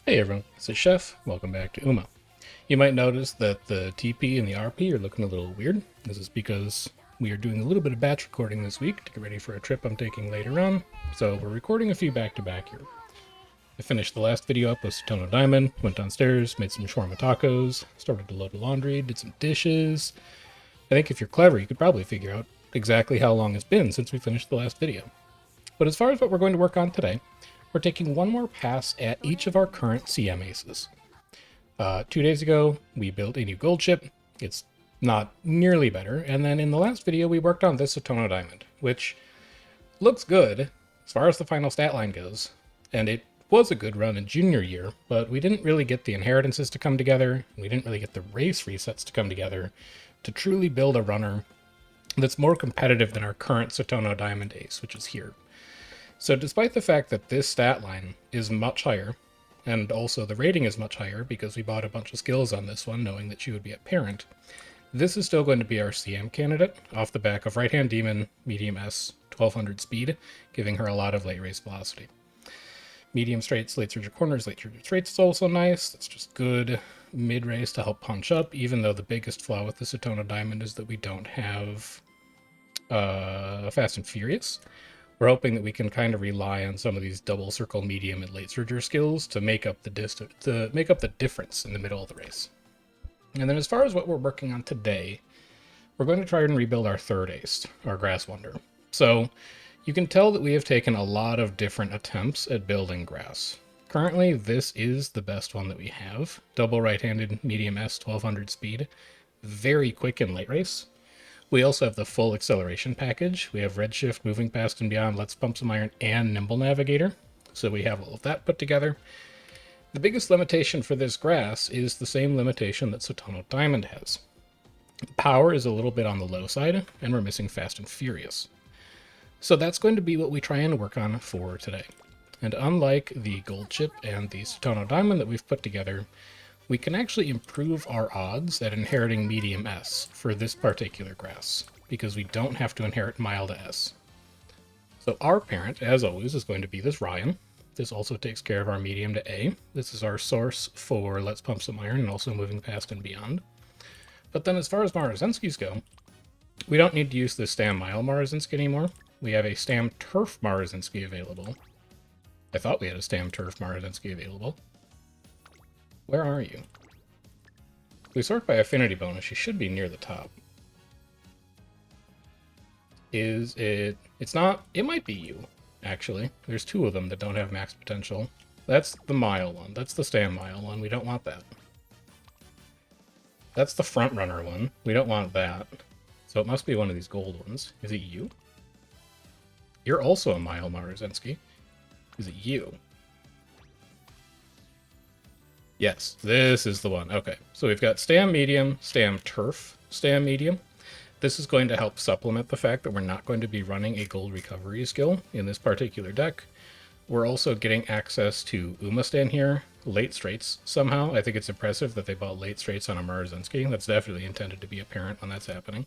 Hey everyone, this is Chef. Welcome back to Uma. You might notice that the TP and the RP are looking a little weird. This is because we are doing a little bit of batch recording this week to get ready for a trip I'm taking later on, so we're recording a few back-to-back here. I finished the last video up with Satono Diamond, went downstairs, made some shawarma tacos, started to load the laundry, did some dishes. I think if you're clever, you could probably figure out exactly how long it's been since we finished the last video. But as far as what we're going to work on today, we're taking one more pass at each of our current CM aces. 2 days ago, we built a new gold ship. It's not nearly better. And then in the last video, we worked on this Satono Diamond, which looks good as far as the final stat line goes. And it was a good run in junior year, but we didn't really get the inheritances to come together. We didn't really get the race resets to come together to truly build a runner that's more competitive than our current Satono Diamond ace, which is here. So despite the fact that this stat line is much higher, and also the rating is much higher because we bought a bunch of skills on this one knowing that she would be a parent, this is still going to be our CM candidate off the back of Right Hand Demon, Medium S, 1200 speed, giving her a lot of late race velocity. Medium straights, late surge corners, late surge straights is also nice. That's just good mid race to help punch up, even though the biggest flaw with the Satono Diamond is that we don't have Fast and Furious. We're hoping that we can kind of rely on some of these double circle medium and late surger skills to make up the difference in the middle of the race. And then as far as what we're working on today, we're going to try and rebuild our third ace, our Grass Wonder. So you can tell that we have taken a lot of different attempts at building grass. Currently, this is the best one that we have. Double right-handed medium S, 1200 speed. Very quick in late race. We also have the full acceleration package. We have Redshift, Moving Past and Beyond, Let's Pump Some Iron, and Nimble Navigator. So we have all of that put together. The biggest limitation for this grass is the same limitation that Satono Diamond has. Power is a little bit on the low side, and we're missing Fast and Furious. So that's going to be what we try and work on for today. And unlike the Gold Chip and the Satono Diamond that we've put together, we can actually improve our odds at inheriting medium S for this particular grass, because we don't have to inherit mild S. So our parent, as always, is going to be this Ryan. This also takes care of our medium to A. This is our source for Let's Pump Some Iron and also Moving Past and Beyond. But then as far as Marazenskis go, we don't need to use this Stam Mile Marazinski anymore. We have a Stam Turf Marazinski available. I thought we had a Stam Turf Marazinski available. Where are you? If we sort by affinity bonus, you should be near the top. Is it? It's not. It might be you, actually. There's two of them that don't have max potential. That's the Mile one. That's the Stam Mile one. We don't want that. That's the Front Runner one. We don't want that. So it must be one of these gold ones. Is it you? You're also a Mile Marazinski. Is it you? Yes, this is the one. Okay, so we've got Stam Medium, Stam Turf, Stam Medium. This is going to help supplement the fact that we're not going to be running a gold recovery skill in this particular deck. We're also getting access to Umastan here, late straights somehow. I think it's impressive that they bought late straights on a Marazinski. That's definitely intended to be apparent when that's happening.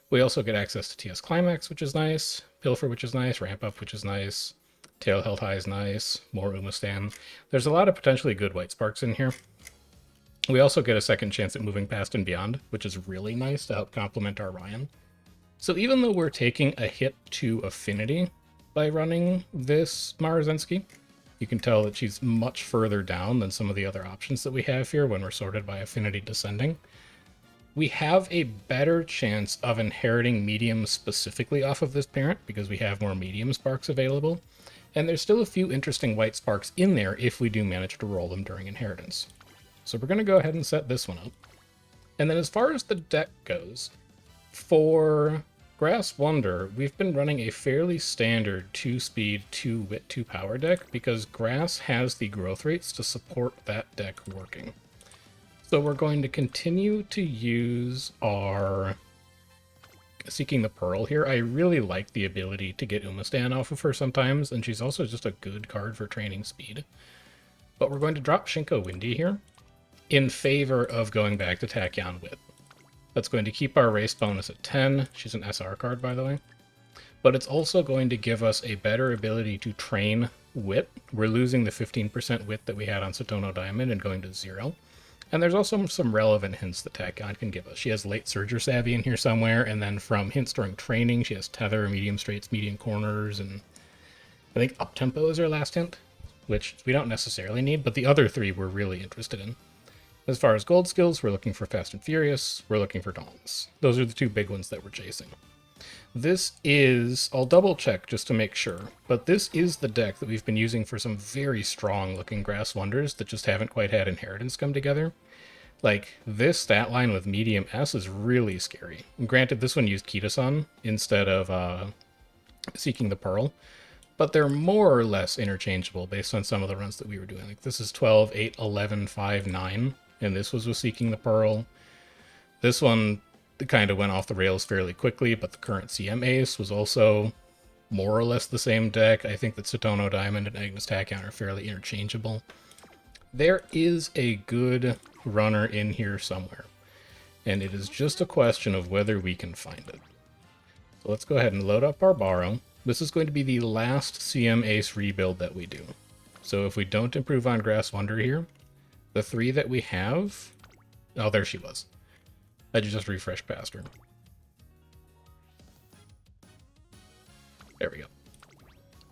We also get access to TS Climax, which is nice, Pilfer, which is nice, Ramp Up, which is nice. Tail Held High is nice, more Umastan. There's a lot of potentially good White Sparks in here. We also get a second chance at Moving Past and Beyond, which is really nice to help complement our Ryan. So even though we're taking a hit to affinity by running this Marazinski, you can tell that she's much further down than some of the other options that we have here when we're sorted by affinity descending. We have a better chance of inheriting mediums specifically off of this parent because we have more medium sparks available. And there's still a few interesting white sparks in there if we do manage to roll them during inheritance. So we're going to go ahead and set this one up. And then as far as the deck goes, for Grass Wonder, we've been running a fairly standard 2-speed, 2-wit, 2-power deck because Grass has the growth rates to support that deck working. So we're going to continue to use our Seeking the Pearl here. I really like the ability to get Umastan off of her sometimes, and she's also just a good card for training speed. But we're going to drop Shinko Windy here in favor of going back to Tachyon Wit. That's going to keep our race bonus at 10. She's an SR card, by the way. But it's also going to give us a better ability to train wit. We're losing the 15% wit that we had on Satono Diamond and going to 0. And there's also some relevant hints that Tachyon can give us. She has late Surger Savvy in here somewhere, and then from hints during training, she has Tether, medium straights, medium corners, and I think up-tempo is her last hint, which we don't necessarily need, but the other 3 we're really interested in. As far as gold skills, we're looking for Fast and Furious, we're looking for Dauntless. Those are the 2 big ones that we're chasing. This is, I'll double check just to make sure, but this is the deck that we've been using for some very strong looking Grass Wonders that just haven't quite had Inheritance come together. Like, this stat line with medium S is really scary. And granted, this one used Kitasan instead of Seeking the Pearl, but they're more or less interchangeable based on some of the runs that we were doing. Like, this is 12, 8, 11, 5, 9, and this was with Seeking the Pearl. This one kind of went off the rails fairly quickly, but the current CM Ace was also more or less the same deck. I think that Satono Diamond and Agnes Tachyon are fairly interchangeable. There is a good runner in here somewhere, and it is just a question of whether we can find it. So let's go ahead and load up our Borrow. This is going to be the last CM Ace rebuild that we do. So if we don't improve on Grass Wonder here, the 3 that we have... Oh, there she was. I just refreshed past her. There we go.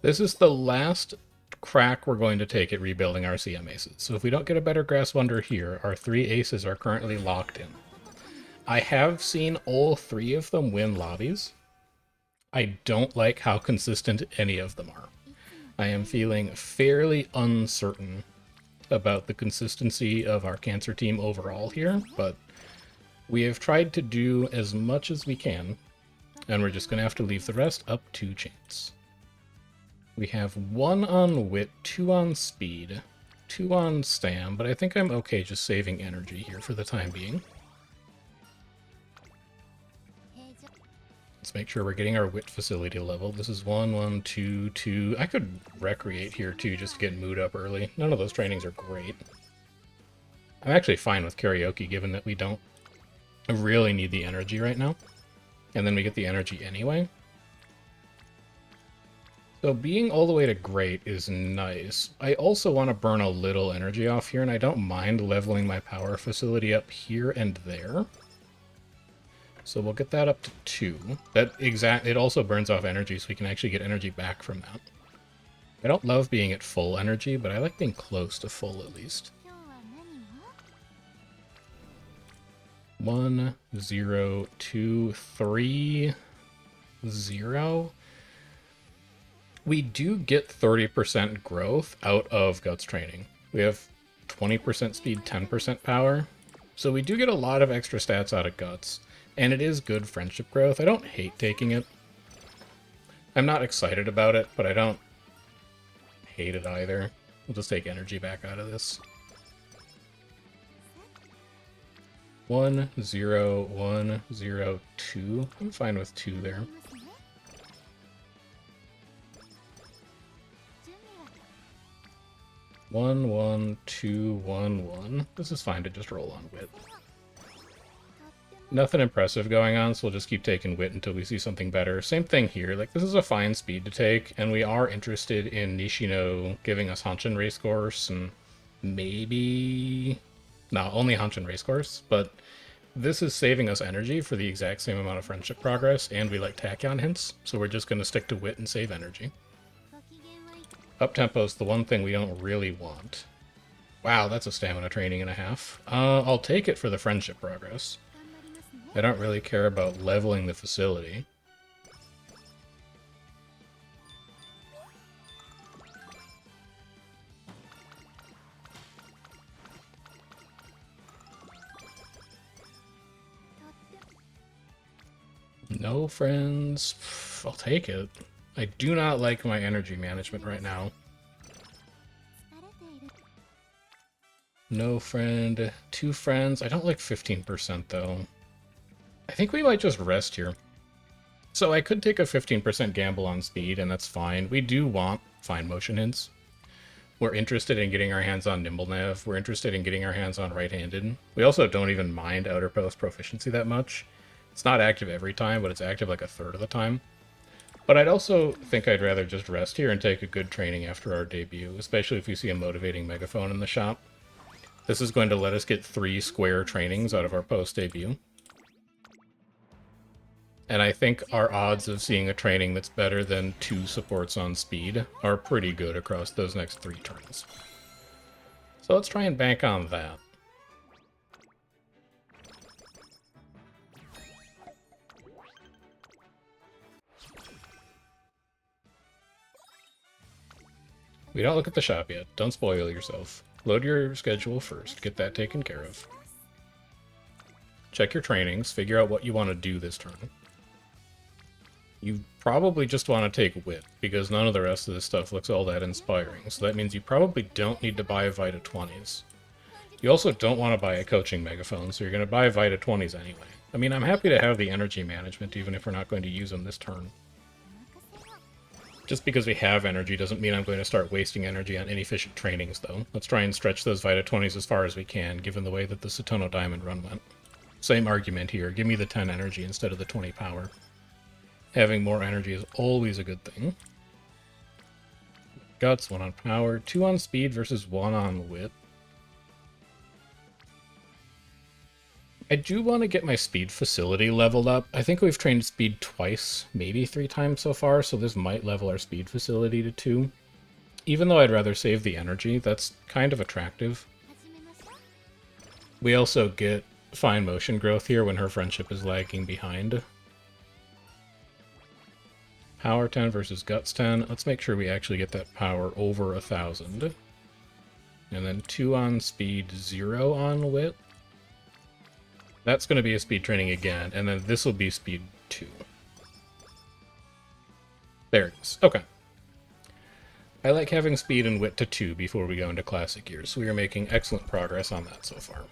This is the last crack we're going to take at rebuilding our CM Aces. So if we don't get a better Grass Wonder here, our 3 Aces are currently locked in. I have seen all 3 of them win lobbies. I don't like how consistent any of them are. I am feeling fairly uncertain about the consistency of our Cancer team overall here, but we have tried to do as much as we can, and we're just going to have to leave the rest up to chance. We have 1 on wit, 2 on speed, 2 on stam, but I think I'm okay just saving energy here for the time being. Let's make sure we're getting our wit facility level. This is 1, 1, 2, 2. I could recreate here too just to get mood up early. None of those trainings are great. I'm actually fine with karaoke given that we don't really need the energy right now. And then we get the energy anyway. So being all the way to great is nice. I also want to burn a little energy off here, and I don't mind leveling my power facility up here and there. So we'll get that up to 2. It also burns off energy, so we can actually get energy back from that. I don't love being at full energy, but I like being close to full at least. 1, 0, 2, 3, 0. We do get 30% growth out of Guts training. We have 20% speed, 10% power. So we do get a lot of extra stats out of Guts. And it is good friendship growth. I don't hate taking it. I'm not excited about it, but I don't hate it either. We'll just take energy back out of this. 1, 0, 1, 0, 2. I'm fine with 2 there. One, 1, 2, 1, 1. This is fine to just roll on wit. Nothing impressive going on, so we'll just keep taking wit until we see something better. Same thing here. Like, this is a fine speed to take, and we are interested in Nishino giving us Hanshin Racecourse, and maybe... No, only Hanshin Racecourse, but this is saving us energy for the exact same amount of friendship progress, and we like Tachyon hints, so we're just going to stick to wit and save energy. Up-tempo is the one thing we don't really want. Wow, that's a stamina training and a half. I'll take it for the friendship progress. I don't really care about leveling the facility. No friends. I'll take it. I do not like my energy management right now. No friend. 2 friends. I don't like 15% though. I think we might just rest here. So I could take a 15% gamble on speed, and that's fine. We do want fine motion hints. We're interested in getting our hands on Nimble Nav. We're interested in getting our hands on right-handed. We also don't even mind Outer Post proficiency that much. It's not active every time, but it's active like a third of the time. But I'd also think I'd rather just rest here and take a good training after our debut, especially if we see a motivating megaphone in the shop. This is going to let us get 3 square trainings out of our post-debut. And I think our odds of seeing a training that's better than 2 supports on speed are pretty good across those next 3 turns. So let's try and bank on that. We don't look at the shop yet. Don't spoil yourself. Load your schedule first. Get that taken care of. Check your trainings. Figure out what you want to do this turn. You probably just want to take Wit, because none of the rest of this stuff looks all that inspiring. So that means you probably don't need to buy Vita 20s. You also don't want to buy a coaching megaphone, so you're going to buy Vita 20s anyway. I mean, I'm happy to have the energy management, even if we're not going to use them this turn. Just because we have energy doesn't mean I'm going to start wasting energy on inefficient trainings, though. Let's try and stretch those Vita 20s as far as we can, given the way that the Satono Diamond run went. Same argument here. Give me the 10 energy instead of the 20 power. Having more energy is always a good thing. Guts, 1 on power, 2 on speed versus 1 on wit. I do want to get my speed facility leveled up. I think we've trained speed twice, maybe 3 times so far, so this might level our speed facility to 2. Even though I'd rather save the energy, that's kind of attractive. We also get fine motion growth here when her friendship is lagging behind. Power 10 versus Guts 10. Let's make sure we actually get that power over 1,000. And then 2 on speed, 0 on wit. That's going to be a speed training again, and then this will be speed 2. There it is. Okay. I like having speed and wit to 2 before we go into classic gears, so we are making excellent progress on that so far.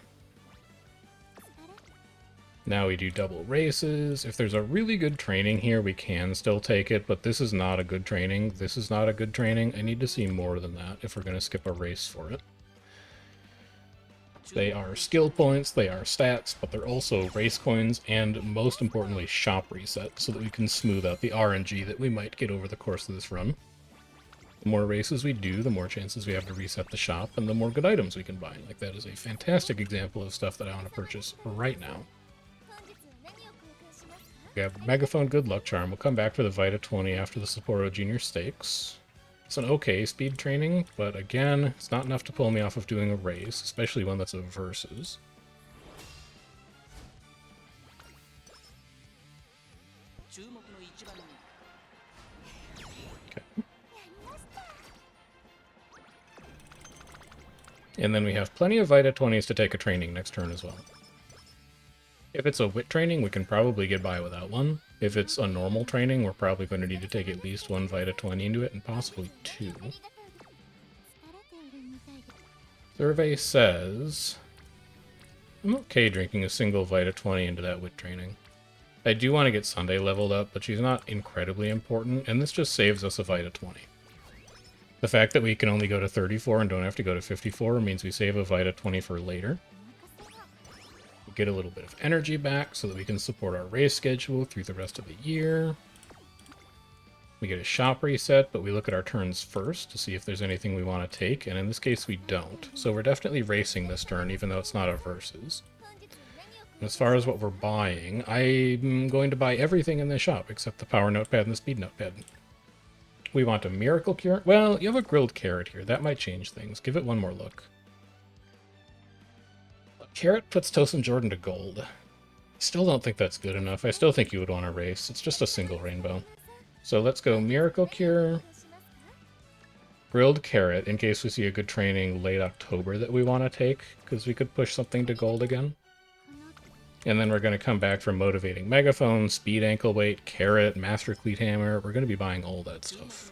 Now we do double races. If there's a really good training here, we can still take it, but this is not a good training. This is not a good training. I need to see more than that if we're going to skip a race for it. They are skill points, they are stats, but they're also race coins, and most importantly, shop reset, so that we can smooth out the RNG that we might get over the course of this run. The more races we do, the more chances we have to reset the shop, and the more good items we can buy. Like, that is a fantastic example of stuff that I want to purchase right now. We have Megaphone Good Luck Charm. We'll come back for the Vita 20 after the Sapporo Junior Stakes. It's an okay speed training, but again, it's not enough to pull me off of doing a race, especially one that's a versus. Okay. And then we have plenty of Vita 20s to take a training next turn as well. If it's a wit training, we can probably get by without one. If it's a normal training, we're probably going to need to take at least 1 Vita 20 into it, and possibly 2. Survey says I'm okay drinking a single Vita 20 into that wit training. I do want to get Sunday leveled up, but she's not incredibly important, and this just saves us a Vita 20. The fact that we can only go to 34 and don't have to go to 54 means we save a Vita 20 for later. Get a little bit of energy back so that we can support our race schedule through the rest of the year. We get a shop reset, but we look at our turns first to see if there's anything we want to take, and in this case we don't. So we're definitely racing this turn, even though it's not a versus. And as far as what we're buying, I'm going to buy everything in the shop except the power notepad and the speed notepad. We want a miracle cure. Well, you have a grilled carrot here. That might change things. Give it one more look. Carrot puts Tosin Jordan to gold. Still don't think that's good enough. I still think you would want to race. It's just a single rainbow. So let's go Miracle Cure, Grilled Carrot, in case we see a good training late October that we want to take, because we could push something to gold again. And then we're going to come back for Motivating Megaphone, Speed Ankle Weight, Carrot, Master Cleat Hammer. We're going to be buying all that stuff.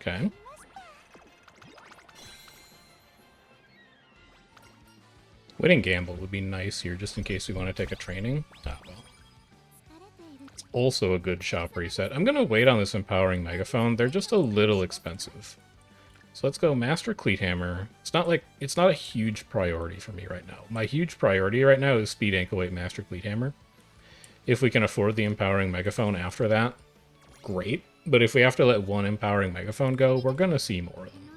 Okay. Winning Gamble would be nice here, just in case we want to take a training. Ah, well. It's also a good shop reset. I'm going to wait on this Empowering Megaphone. They're just a little expensive. So let's go Master Cleat Hammer. It's not a huge priority for me right now. My huge priority right now is Speed Ankle Weight Master Cleat Hammer. If we can afford the Empowering Megaphone after that, great. But if we have to let one Empowering Megaphone go, we're going to see more of them.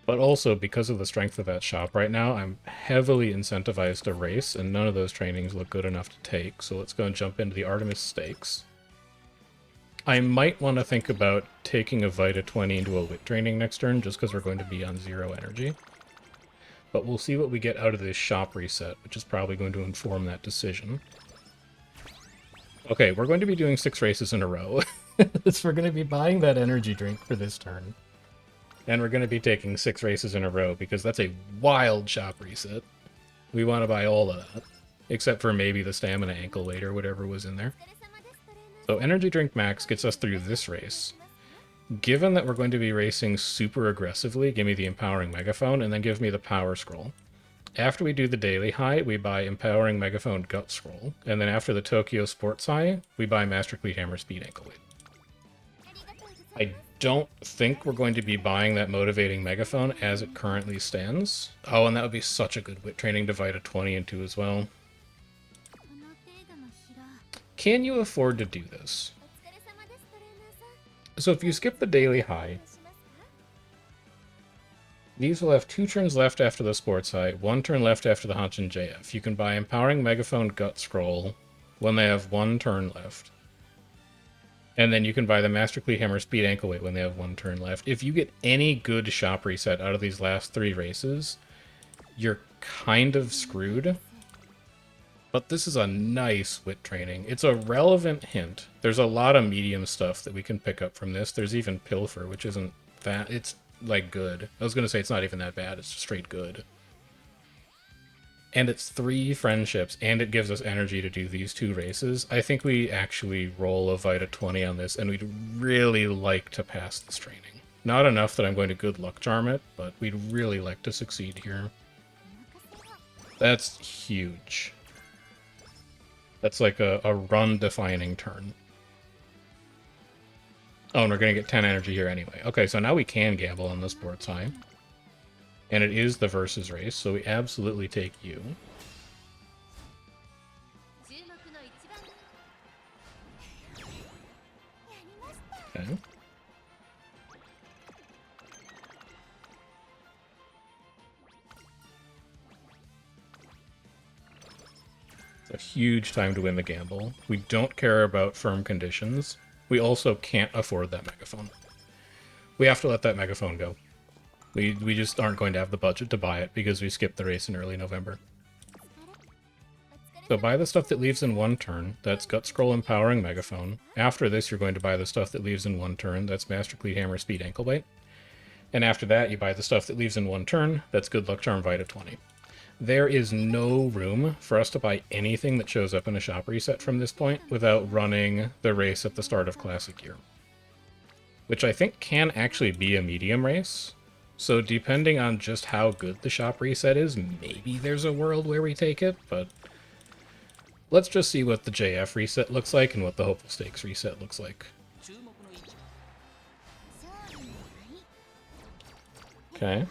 But also, because of the strength of that shop right now, I'm heavily incentivized to race, and none of those trainings look good enough to take, so let's go and jump into the Artemis Stakes. I might want to think about taking a Vita 20 into a Wit training next turn, just because we're going to be on 0 energy. But we'll see what we get out of this shop reset, which is probably going to inform that decision. Okay, we're going to be doing 6 races in a row. So we're going to be buying that energy drink for this turn. And we're going to be taking 6 races in a row, because that's a wild shop reset. We want to buy all of that. Except for maybe the stamina ankle weight or whatever was in there. So energy drink max gets us through this race. Given that we're going to be racing super aggressively, give me the Empowering Megaphone, and then give me the Power Scroll. After we do the daily high, we buy Empowering Megaphone Gut Scroll. And then after the Tokyo Sports high, we buy Master Cleat Hammer Speed Ankle Weight. I don't think we're going to be buying that Motivating Megaphone as it currently stands. Oh, and that would be such a good Wit training to Vita 20 into as well. Can you afford to do this? So if you skip the daily high, these will have 2 turns left after the sports high, 1 turn left after the Hanshin JF. You can buy Empowering Megaphone Gut Scroll when they have 1 turn left. And then you can buy the Master Cleat Hammer Speed Ankle Weight when they have 1 turn left. If you get any good shop reset out of these last 3 races, you're kind of screwed. But this is a nice Wit training. It's a relevant hint. There's a lot of medium stuff that we can pick up from this. There's even Pilfer, which isn't that... It's, like, good. I was going to say it's not even that bad. It's just straight good. And it's 3 friendships, and it gives us energy to do these 2 races. I think we actually roll a Vita 20 on this, and we'd really like to pass this training. Not enough that I'm going to good luck charm it, but we'd really like to succeed here. That's huge. That's like a run-defining turn. Oh, and we're going to get 10 energy here anyway. Okay, so now we can gamble on the sports high. And it is the versus race, so we absolutely take you. Okay. It's a huge time to win the gamble. We don't care about firm conditions. We also can't afford that megaphone. We have to let that megaphone go. We just aren't going to have the budget to buy it because we skipped the race in early November. So buy the stuff that leaves in 1 turn. That's Gut Scroll Empowering Megaphone. After this, you're going to buy the stuff that leaves in 1 turn. That's Master Cleat Hammer Speed Ankle Weight. And after that, you buy the stuff that leaves in 1 turn. That's Good Luck Charm Vita 20. There is no room for us to buy anything that shows up in a shop reset from this point without running the race at the start of Classic Year. Which I think can actually be a medium race. So depending on just how good the shop reset is, maybe there's a world where we take it, but let's just see what the JF reset looks like and what the Hopeful Stakes reset looks like. Okay.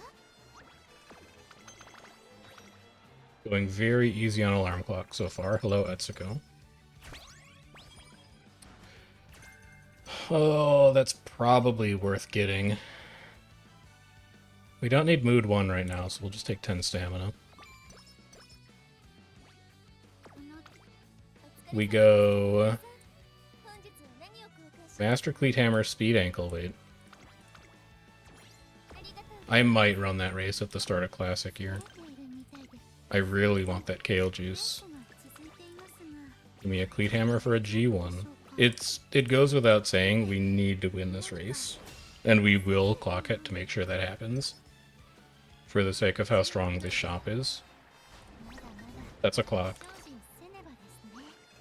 Going very easy on Alarm Clock so far. Hello, Etsuko. Oh, that's probably worth getting. We don't need Mood 1 right now, so we'll just take 10 stamina. We go... Master Cleat Hammer Speed Ankle Weight. I might run that race at the start of Classic Year. I really want that Kale Juice. Give me a Cleat Hammer for a G1. It goes without saying, we need to win this race. And we will clock it to make sure that happens. For the sake of how strong this shop is. That's a clock.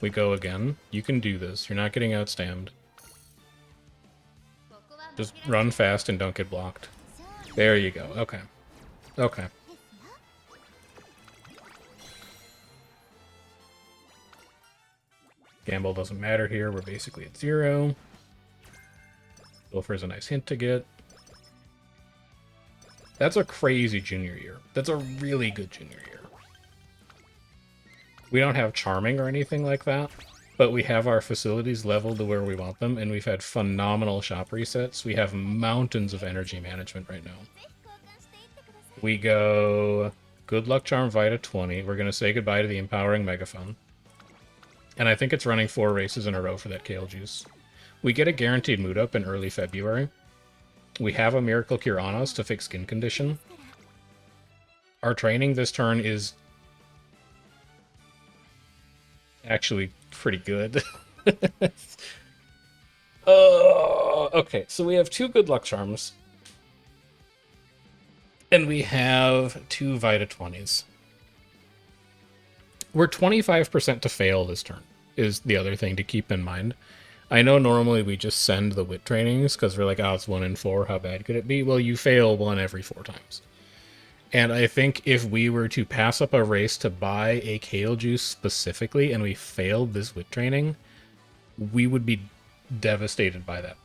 We go again. You can do this. You're not getting outstammed. Just run fast and don't get blocked. There you go. Okay. Okay. Gamble doesn't matter here. We're basically at 0. Pilfer is a nice hint to get. That's a crazy junior year. That's a really good junior year. We don't have Charming or anything like that, but we have our facilities leveled to where we want them, and we've had phenomenal shop resets. We have mountains of energy management right now. We go Good Luck Charm Vita 20. We're going to say goodbye to the Empowering Megaphone. And I think it's running 4 races in a row for that Kale Juice. We get a guaranteed mood up in early February. We have a Miracle Cure on us to fix skin condition. Our training this turn is actually pretty good. Okay, so we have 2 Good Luck Charms. And we have 2 Vita 20s. We're 25% to fail this turn, is the other thing to keep in mind. I know normally we just send the wit trainings because we're like, oh, it's 1 in 4, how bad could it be? Well, you fail 1 every 4 times. And I think if we were to pass up a race to buy a Kale Juice specifically and we failed this wit training, we would be devastated by that.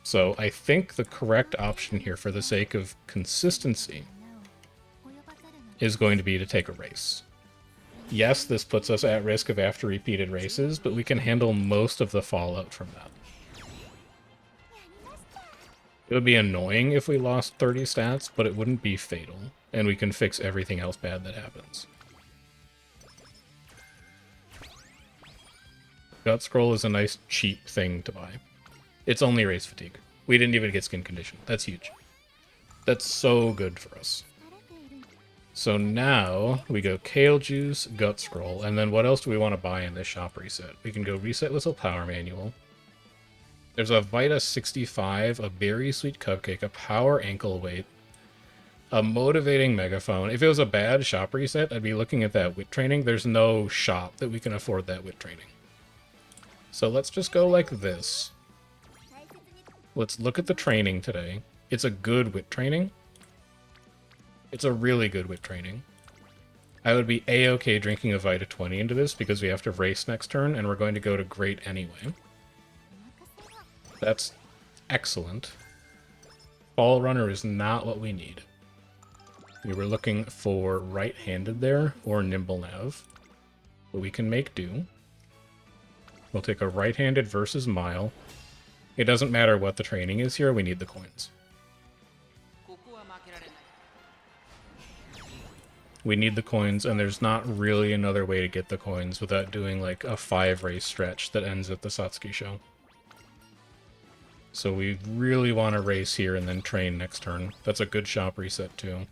So I think the correct option here for the sake of consistency is going to be to take a race. Yes, this puts us at risk of after repeated races, but we can handle most of the fallout from that. It would be annoying if we lost 30 stats, but it wouldn't be fatal, and we can fix everything else bad that happens. Gut Scroll is a nice, cheap thing to buy. It's only race fatigue. We didn't even get skin condition. That's huge. That's so good for us. So now we go Kale Juice, Gut Scroll, and then what else do we want to buy in this shop reset? We can go Reset Whistle Power Manual. There's a Vita 65, a Berry Sweet Cupcake, a Power Ankle Weight, a Motivating Megaphone. If it was a bad shop reset, I'd be looking at that wit training. There's no shop that we can afford that wit training. So let's just go like this. Let's look at the training today. It's a good wit training. It's a really good wit training. I would be a-okay drinking a Vita 20 into this because we have to race next turn and we're going to go to Great anyway. That's excellent. Ball Runner is not what we need. We were looking for right-handed there or Nimble Nav, but we can make do. We'll take a right-handed versus Mile. It doesn't matter what the training is here, we need the coins. We need the coins, and there's not really another way to get the coins without doing like a 5-race stretch that ends at the Satsuki show. So we really want to race here and then train next turn. That's a good shop reset too.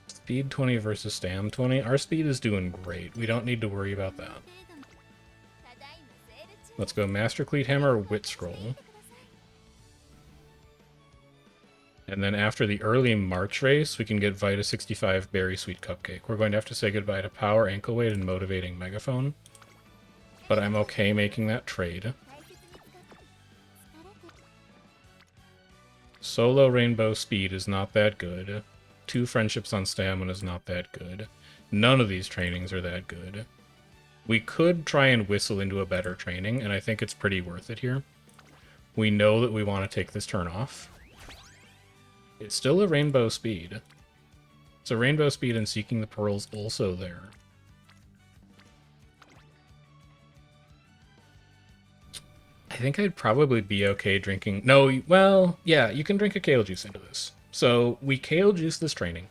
Speed 20 versus Stam 20. Our speed is doing great. We don't need to worry about that. Let's go Master Cleat Hammer, Wit Scroll. And then after the early March race, we can get Vita 65 Berry Sweet Cupcake. We're going to have to say goodbye to Power Ankle Weight and Motivating Megaphone. But I'm okay making that trade. Solo Rainbow Speed is not that good. 2 Friendships on Stamina is not that good. None of these trainings are that good. We could try and whistle into a better training, and I think it's pretty worth it here. We know that we want to take this turn off. It's still a Rainbow Speed. So Rainbow Speed and Seeking the Pearls also there. I think I'd probably be okay drinking... No, well, yeah, you can drink a Kale Juice into this. So we Kale Juice this training.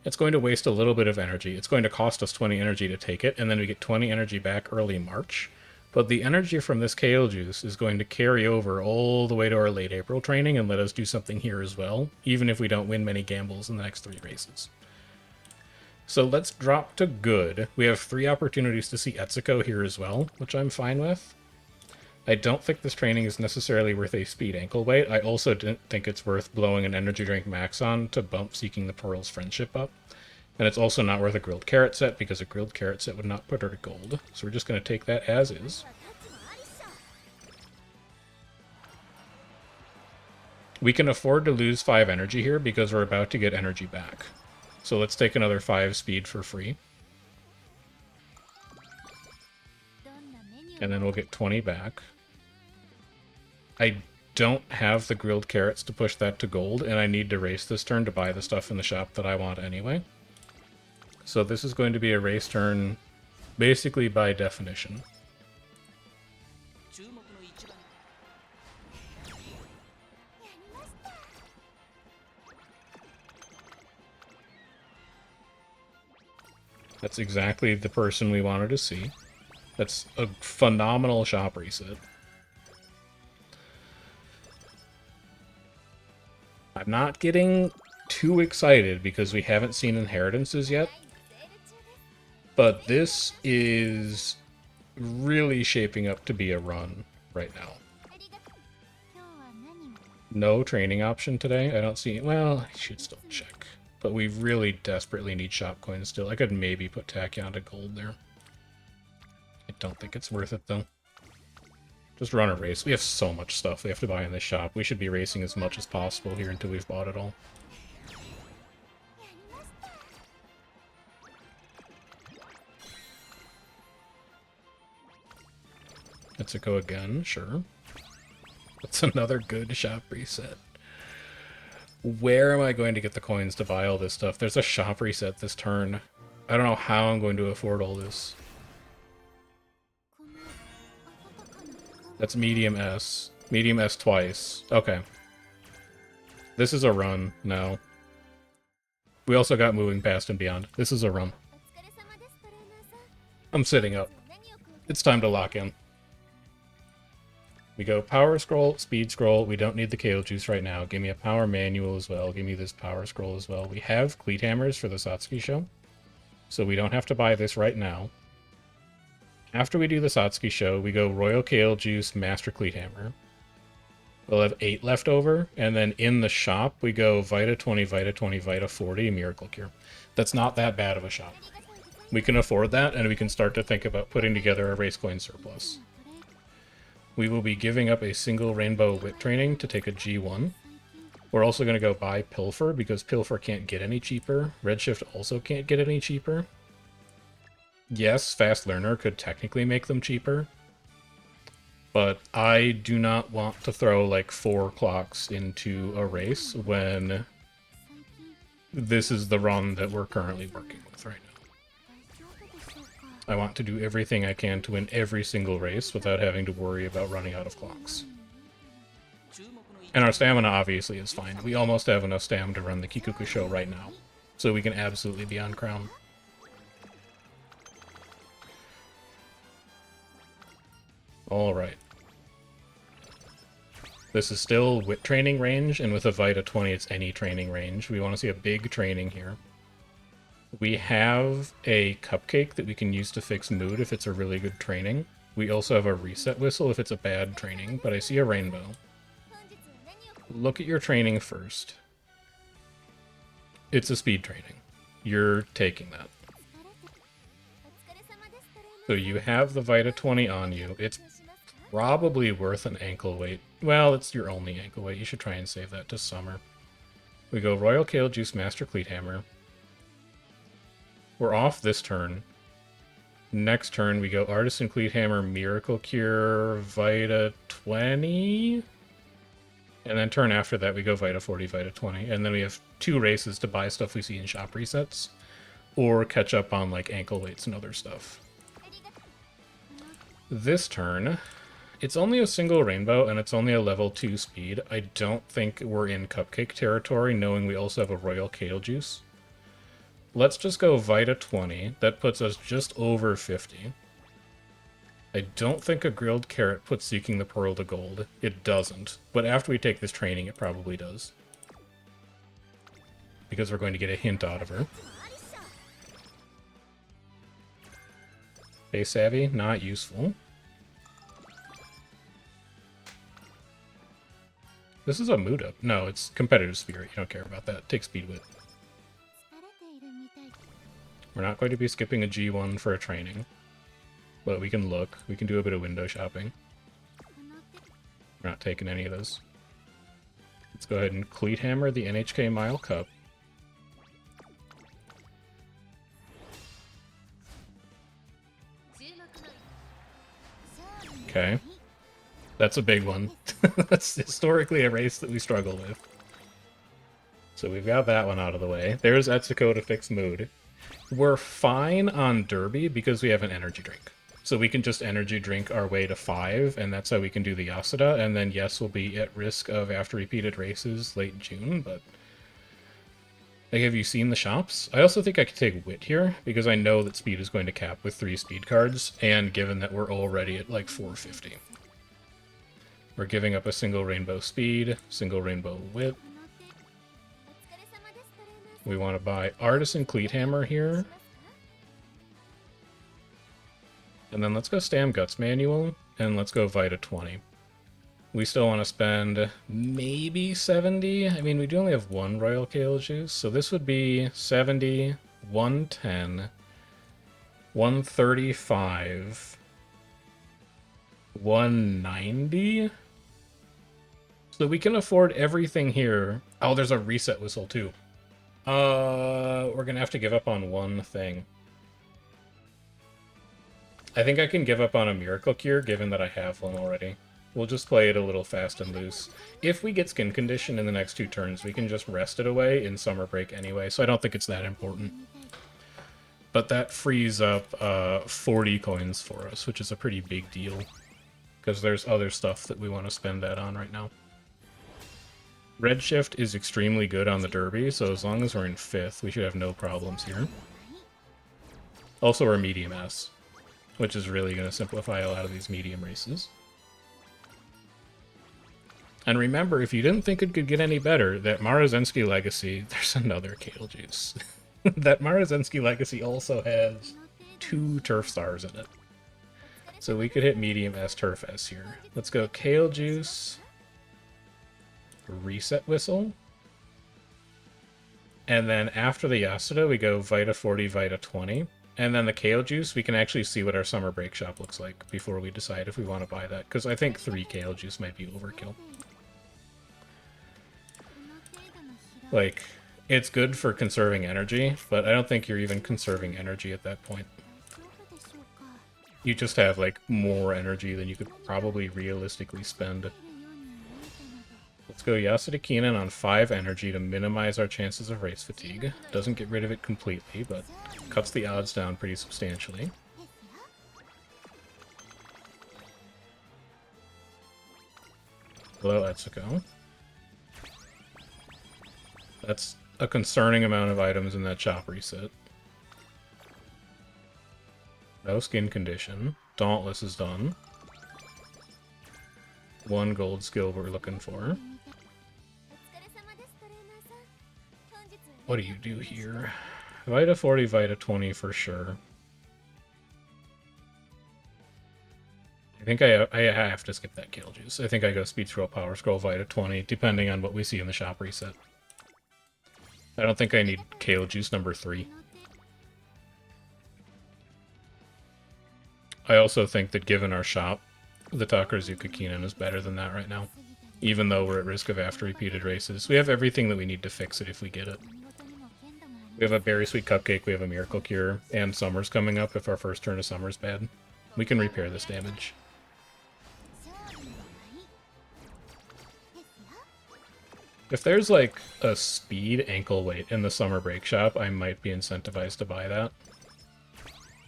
It's going to waste a little bit of energy. It's going to cost us 20 energy to take it, and then we get 20 energy back early March. But the energy from this Kale Juice is going to carry over all the way to our late April training and let us do something here as well, even if we don't win many gambles in the next 3 races. So let's drop to good. We have 3 opportunities to see Etsuko here as well, which I'm fine with. I don't think this training is necessarily worth a speed ankle weight. I also didn't think it's worth blowing an energy drink max on to bump Seeking the Pearls friendship up. And it's also not worth a grilled carrot set because a grilled carrot set would not put her to gold. So we're just going to take that as is. We can afford to lose 5 energy here because we're about to get energy back. So let's take another 5 speed for free. And then we'll get 20 back. I don't have the grilled carrots to push that to gold, and I need to race this turn to buy the stuff in the shop that I want anyway. So this is going to be a race turn, basically by definition. That's exactly the person we wanted to see. That's a phenomenal shop reset. I'm not getting too excited because we haven't seen inheritances yet, but this is really shaping up to be a run right now. No training option today. I don't see... Well, I should still check. But we really desperately need shop coins still. I could maybe put Tachyon to gold there. I don't think it's worth it, though. Just run a race. We have so much stuff we have to buy in this shop. We should be racing as much as possible here until we've bought it all. Let's go again, sure. That's another good shop reset. Where am I going to get the coins to buy all this stuff? There's a shop reset this turn. I don't know how I'm going to afford all this. That's medium S. Medium S twice. Okay. This is a run now. We also got moving past and beyond. This is a run. I'm sitting up. It's time to lock in. We go power scroll, speed scroll. We don't need the kale juice right now. Give me a power manual as well. Give me this power scroll as well. We have cleat hammers for the Satsuki show, so we don't have to buy this right now. After we do the Satsuki show, we go royal kale juice, master cleat hammer. We'll have 8 left over, and then in the shop, we go Vita 20, Vita 20, Vita 40, Miracle Cure. That's not that bad of a shop. We can afford that, and we can start to think about putting together a race coin surplus. We will be giving up a single rainbow wit training to take a G1. We're also going to go buy Pilfer, because Pilfer can't get any cheaper. Redshift also can't get any cheaper. Yes, Fast Learner could technically make them cheaper, but I do not want to throw like 4 clocks into a race when this is the run that we're currently working with right now. I want to do everything I can to win every single race without having to worry about running out of clocks. And our stamina obviously is fine. We almost have enough stamina to run the Kikuku show right now, so we can absolutely be on crown. Alright. This is still wit training range, and with a Vita 20 it's any training range. We want to see a big training here. We have a cupcake that we can use to fix mood if it's a really good training. We also have a reset whistle if it's a bad training, but I see a rainbow. Look at your training first. It's a speed training. You're taking that. So you have the Vita 20 on you. It's probably worth an ankle weight. Well, it's your only ankle weight. You should try and save that to summer. We go Royal Kale Juice, Master Cleat Hammer. We're off this turn. Next turn, we go Artisan Cleat Hammer, Miracle Cure, Vita 20. And then turn after that, we go Vita 40, Vita 20. And then we have 2 races to buy stuff we see in shop resets, or catch up on like ankle weights and other stuff. This turn, it's only a single rainbow, and it's only a level 2 speed. I don't think we're in cupcake territory, knowing we also have a Royal Kale Juice. Let's just go Vita 20. That puts us just over 50. I don't think a grilled carrot puts Seeking the Pearl to gold. It doesn't. But after we take this training, it probably does. Because we're going to get a hint out of her. Face Savvy, not useful. This is a mood up. No, it's Competitive Spirit. You don't care about that. Take Speed Wit. We're not going to be skipping a G1 for a training. But we can look. We can do a bit of window shopping. We're not taking any of those. Let's go ahead and Cleat Hammer the NHK Mile Cup. Okay. That's a big one. That's historically a race that we struggle with. So we've got that one out of the way. There's Etsuko to fix mood. We're fine on Derby because we have an energy drink. So we can just energy drink our way to 5, and that's how we can do the Yasuda. And then, yes, we'll be at risk of after repeated races late June, but... Like, have you seen the shops? I also think I could take Wit here, because I know that speed is going to cap with 3 speed cards, and given that we're already at, like, 450. We're giving up a single rainbow speed, single rainbow Wit. We want to buy Artisan Cleat Hammer here. And then let's go Stam Guts Manual, and let's go Vita 20. We still want to spend maybe 70. I mean, we do only have 1 Royal Kale Juice, so this would be 70, 110, 135, 190. So we can afford everything here. Oh, there's a reset whistle too. We're gonna have to give up on one thing. I think I can give up on a Miracle Cure, given that I have one already. We'll just play it a little fast and loose. If we get Skin Condition in the next 2 turns, we can just rest it away in Summer Break anyway, so I don't think it's that important. But that frees up 40 coins for us, which is a pretty big deal. Because there's other stuff that we want to spend that on right now. Redshift is extremely good on the Derby, so as long as we're in 5th, we should have no problems here. Also, we're medium S, which is really going to simplify a lot of these medium races. And remember, if you didn't think it could get any better, that Marazensky Legacy, there's another Kale Juice. That Marazensky Legacy also has 2 Turf Stars in it. So we could hit medium S, Turf S here. Let's go Kale Juice, Reset Whistle, and then after the Yasuda, we go Vita 40, Vita 20. And then the Kale Juice, we can actually see what our Summer Break shop looks like before we decide if we want to buy that, because I think 3 Kale Juice might be overkill. Like, it's good for conserving energy, but I don't think you're even conserving energy at that point. You just have, like, more energy than you could probably realistically spend. Let's go Yasuda Keenan on 5 energy to minimize our chances of race fatigue. Doesn't get rid of it completely, but cuts the odds down pretty substantially. Hello, Etsuko. That's a concerning amount of items in that shop reset. No Skin Condition. Dauntless is done. 1 gold skill we're looking for. What do you do here? Vita 40, Vita 20 for sure. I think I have to skip that Kale Juice. I think I go Speed Scroll, Power Scroll, Vita 20, depending on what we see in the shop reset. I don't think I need Kale Juice number 3. I also think that given our shop, the Takarazuka Keenan is better than that right now. Even though we're at risk of after repeated races. We have everything that we need to fix it if we get it. We have a Berry Sweet Cupcake, we have a Miracle Cure, and Summer's coming up if our first turn of Summer's bad. We can repair this damage. If there's like a speed ankle weight in the Summer Break shop, I might be incentivized to buy that.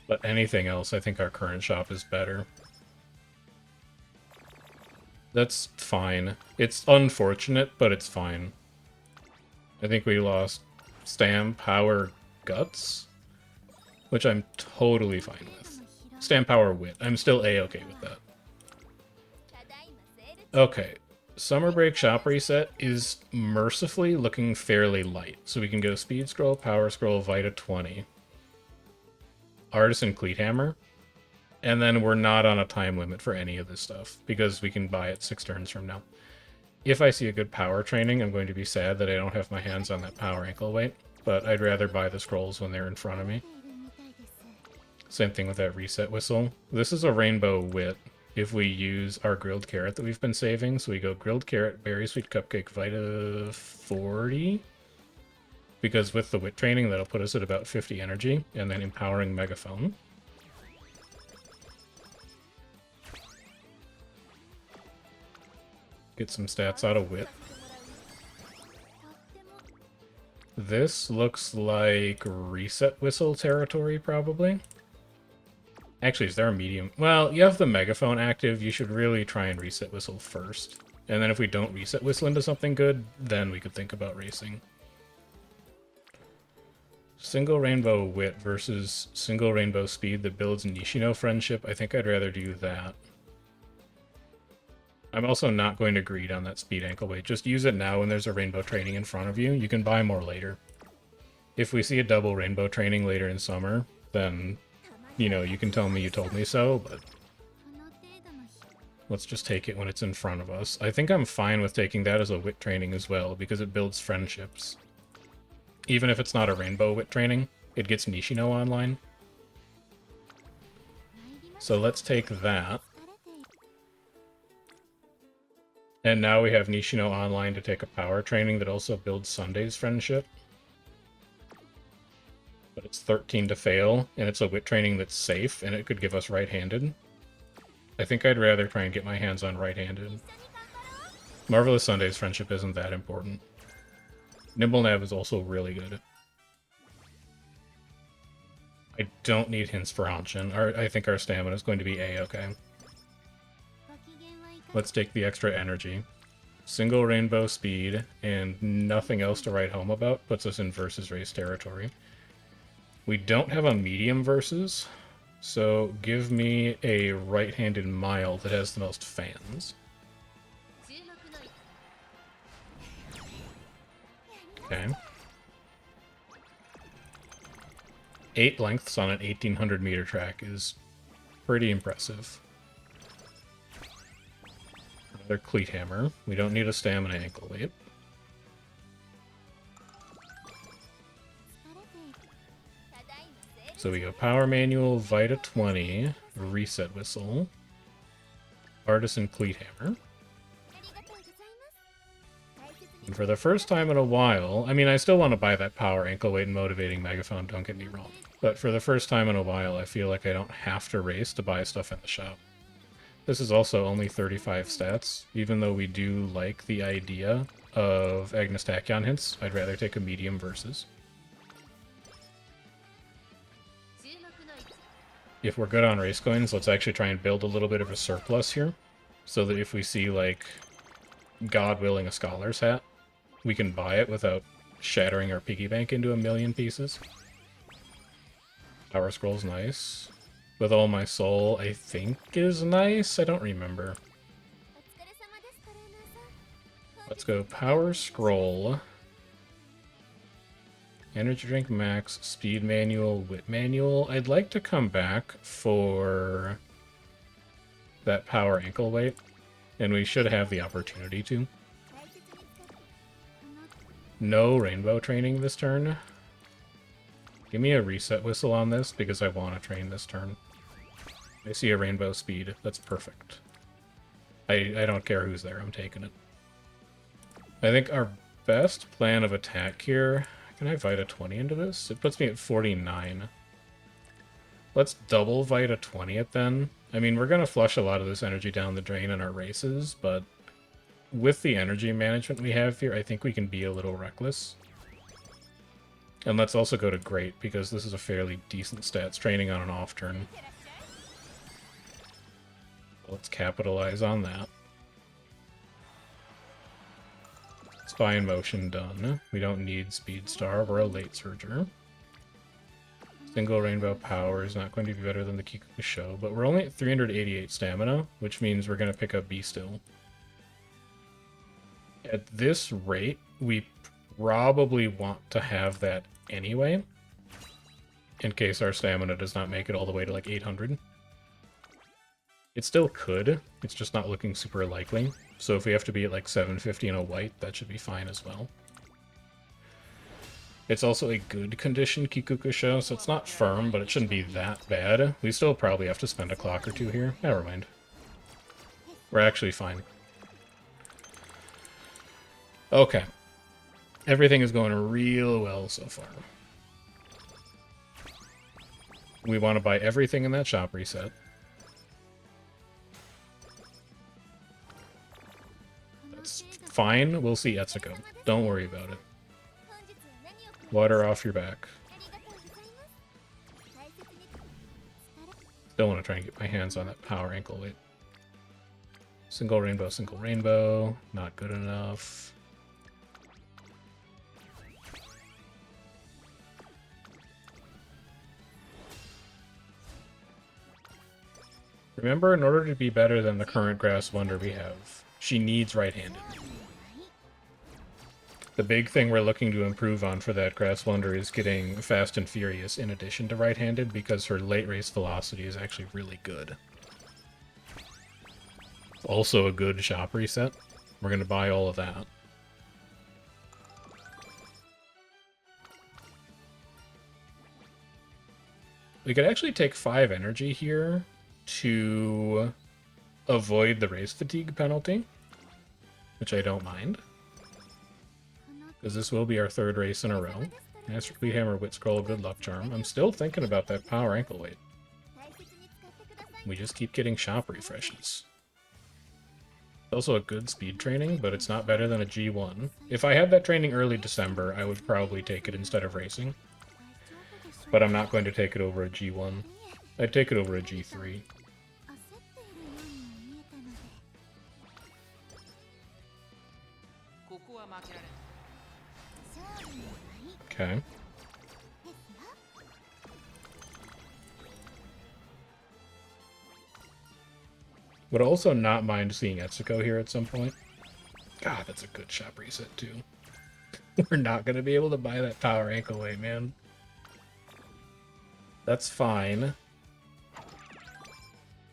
But anything else, I think our current shop is better. That's fine. It's unfortunate, but it's fine. I think we lost Stam, Power, Guts, which I'm totally fine with. Stam, Power, Wit. I'm still A-okay with that. Okay. Summer Break shop reset is mercifully looking fairly light. So we can go Speed Scroll, Power Scroll, Vita 20. Artisan Cleat Hammer. And then we're not on a time limit for any of this stuff, because we can buy it 6 turns from now. If I see a good power training, I'm going to be sad that I don't have my hands on that power ankle weight, but I'd rather buy the scrolls when they're in front of me. Same thing with that reset whistle. This is a rainbow wit if we use our grilled carrot that we've been saving. So we go grilled carrot, berry sweet cupcake, Vita 40. Because with the wit training, that'll put us at about 50 energy, and then empowering megaphone. Get some stats out of Wit. This looks like Reset Whistle territory, probably. Actually, is there a medium? Well, you have the megaphone active. You should really try and Reset Whistle first. And then if we don't Reset Whistle into something good, then we could think about racing. Single Rainbow Wit versus Single Rainbow Speed that builds Nishino Friendship. I think I'd rather do that. I'm also not going to greed on that speed ankle weight. Just use it now when there's a rainbow training in front of you. You can buy more later. If we see a double rainbow training later in summer, then, you know, you can tell me you told me so, but let's just take it when it's in front of us. I think I'm fine with taking that as a wit training as well, because it builds friendships. Even if it's not a rainbow wit training, it gets Nishino online. So let's take that. And now we have Nishino online to take a power training that also builds Sunday's friendship. But it's 13 to fail, and it's a wit training that's safe, and it could give us right-handed. I think I'd rather try and get my hands on right-handed. Marvelous Sunday's friendship isn't that important. Nimble Nab is also really good. I don't need hints for Hanshin. I think our stamina is going to be A-okay. Let's take the extra energy. Single rainbow speed and nothing else to write home about puts us in versus race territory. We don't have a medium versus, so give me a right-handed mile that has the most fans. Okay. 8 lengths on an 1800 meter track is pretty impressive. Another cleat hammer. We don't need a stamina ankle weight. So we go Power Manual, Vita 20, Reset Whistle, Artisan Cleat Hammer. And for the first time in a while, I mean, I still want to buy that Power Ankle Weight and Motivating Megaphone, don't get me wrong. But for the first time in a while, I feel like I don't have to race to buy stuff in the shop. This is also only 35 stats. Even though we do like the idea of Agnes Tachyon hints, I'd rather take a medium versus. If we're good on race coins, let's actually try and build a little bit of a surplus here, so that if we see, like, God willing a scholar's hat, we can buy it without shattering our piggy bank into a million pieces. Power Scroll's nice. With All My Soul, I think is nice. I don't remember. Let's go Power Scroll. Energy Drink Max, Speed Manual, Wit Manual. I'd like to come back for that Power Ankle Weight, and we should have the opportunity to. No Rainbow Training this turn. Give me a Reset Whistle on this, because I want to train this turn. I see a Rainbow Speed. That's perfect. I don't care who's there. I'm taking it. I think our best plan of attack here... Can I Vita 20 into this? It puts me at 49. Let's double Vita 20 it then. I mean, we're going to flush a lot of this energy down the drain in our races, but with the energy management we have here, I think we can be a little reckless. And let's also go to Great, because this is a fairly decent stats training on an off turn. Let's capitalize on that. Spy in Motion done. We don't need Speed Star. We're a late surger. Single Rainbow Power is not going to be better than the Kikuku Show, but we're only at 388 stamina, which means we're going to pick up B still. At this rate, we probably want to have that anyway, in case our stamina does not make it all the way to like 800. It still could, it's just not looking super likely. So if we have to be at like 750 in a white, that should be fine as well. It's also a good condition Kikuku Show, so it's not firm, but it shouldn't be that bad. We still probably have to spend a clock or two here. Never mind. We're actually fine. Okay. Everything is going real well so far. We want to buy everything in that shop reset. That's fine. We'll see Etsuko. Don't worry about it. Water off your back. Don't want to try and get my hands on that power ankle weight. Single rainbow, single rainbow. Not good enough. Remember, in order to be better than the current Grass Wonder we have, she needs right-handed. The big thing we're looking to improve on for that Grass Wonder is getting Fast and Furious in addition to right-handed, because her late race velocity is actually really good. Also a good shop reset. We're going to buy all of that. We could actually take 5 energy here to avoid the race fatigue penalty, which I don't mind, because this will be our 3rd race in a row. Master Cleat Hammer, Wit Scroll, Good Luck Charm. I'm still thinking about that power ankle weight. We just keep getting shop refreshes. It's also a good speed training, but it's not better than a G1. If I had that training early December, I would probably take it instead of racing. But I'm not going to take it over a G1. I'd take it over a G3. Okay. Would also not mind seeing Etsuko here at some point. God, that's a good shop reset, too. We're not going to be able to buy that power ankle weight, man. That's fine.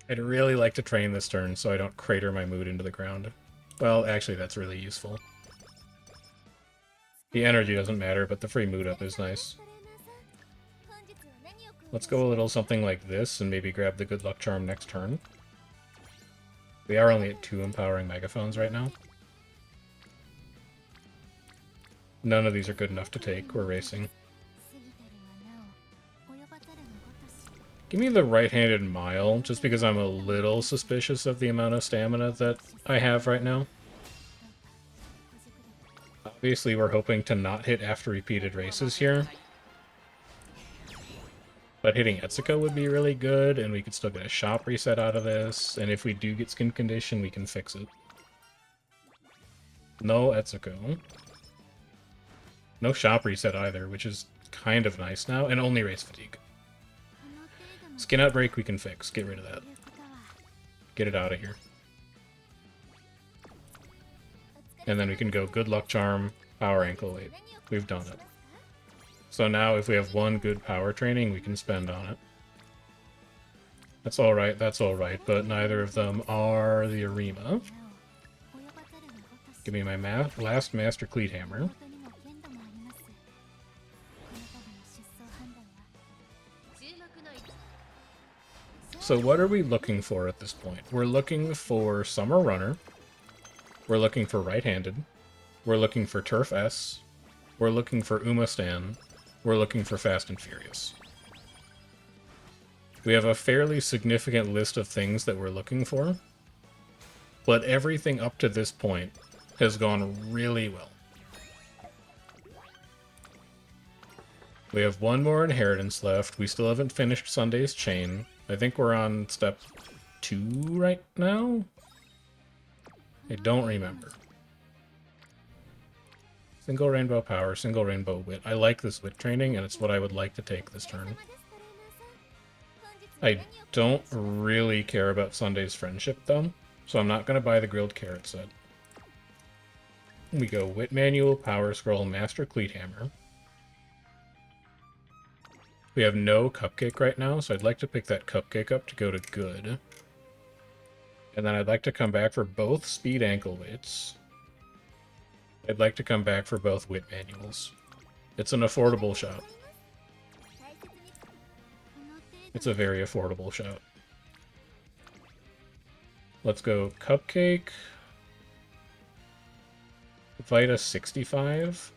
I'd really like to train this turn so I don't crater my mood into the ground. Well, actually, that's really useful. The energy doesn't matter, but the free mood up is nice. Let's go a little something like this and maybe grab the Good Luck Charm next turn. We are only at 2 empowering megaphones right now. None of these are good enough to take. We're racing. Give me the right-handed Mile, just because I'm a little suspicious of the amount of stamina that I have right now. Obviously, we're hoping to not hit after repeated races here. But hitting Etsuko would be really good, and we could still get a shop reset out of this. And if we do get skin condition, we can fix it. No Etsuko. No shop reset either, which is kind of nice now, and only race fatigue. Skin outbreak we can fix. Get rid of that. Get it out of here. And then we can go Good Luck Charm, Power Ankle Weight. We've done it. So now if we have 1 good power training, we can spend on it. That's alright, but neither of them are the Arima. Give me my last Master Cleat Hammer. So what are we looking for at this point? We're looking for Summer Runner. We're looking for right-handed. We're looking for Turf S. We're looking for Umastan. We're looking for Fast and Furious. We have a fairly significant list of things that we're looking for, but everything up to this point has gone really well. We have 1 more inheritance left. We still haven't finished Sunday's Chain. I think we're on step 2 right now? I don't remember. Single Rainbow Power, Single Rainbow Wit. I like this Wit training, and it's what I would like to take this turn. I don't really care about Sunday's Friendship, though, so I'm not going to buy the Grilled Carrot set. We go Wit Manual, Power Scroll, Master Cleat Hammer. We have no Cupcake right now, so I'd like to pick that Cupcake up to go to Good. And then I'd like to come back for both Speed Ankle Weights. I'd like to come back for both Wit Manuals. It's an affordable shot. It's a very affordable shot. Let's go Cupcake. Vita 65.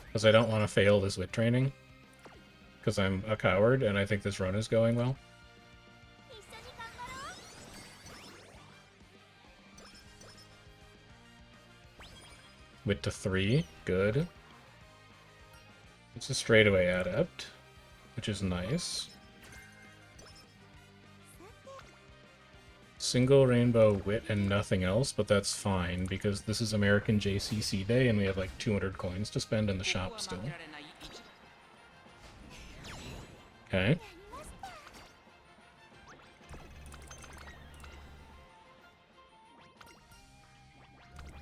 Because I don't want to fail this Wit training. Because I'm a coward and I think this run is going well. Wit to 3. Good. It's a straightaway adept, which is nice. Single rainbow wit and nothing else, but that's fine because this is American JCC Day and we have like 200 coins to spend in the shop still. Okay.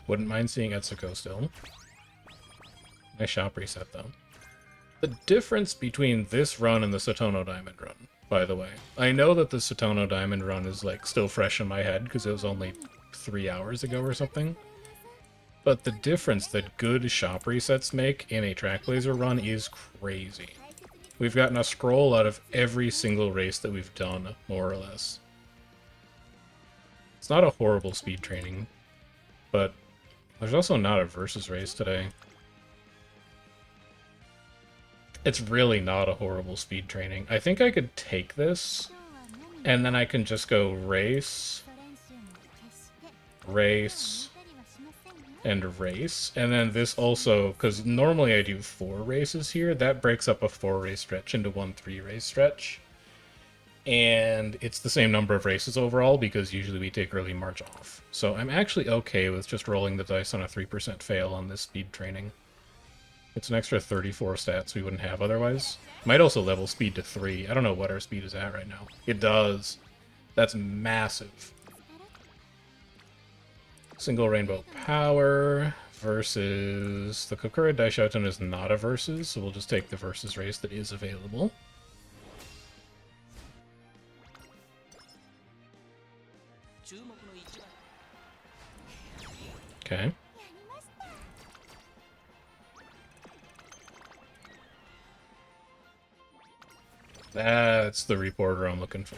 Wouldn't mind seeing Etsuko still. Nice shop reset though. The difference between this run and the Satono Diamond run, by the way. I know that the Satono Diamond run is like still fresh in my head because it was only 3 hours ago or something. But the difference that good shop resets make in a Trackblazer run is crazy. We've gotten a scroll out of every single race that we've done, more or less. It's not a horrible speed training, but there's also not a versus race today. It's really not a horrible speed training. I think I could take this, and then I can just go race, race, and race. And then this also, because normally I do 4 races here, that breaks up a 4-race stretch into 1 3-race stretch. And it's the same number of races overall, because usually we take early March off. So I'm actually okay with just rolling the dice on a 3% fail on this speed training. It's an extra 34 stats we wouldn't have otherwise. Might also level speed to 3. I don't know what our speed is at right now. It does. That's massive. Single rainbow power versus... The Kokura Daishoten is not a versus, so we'll just take the versus race that is available. Okay. That's the reporter I'm looking for.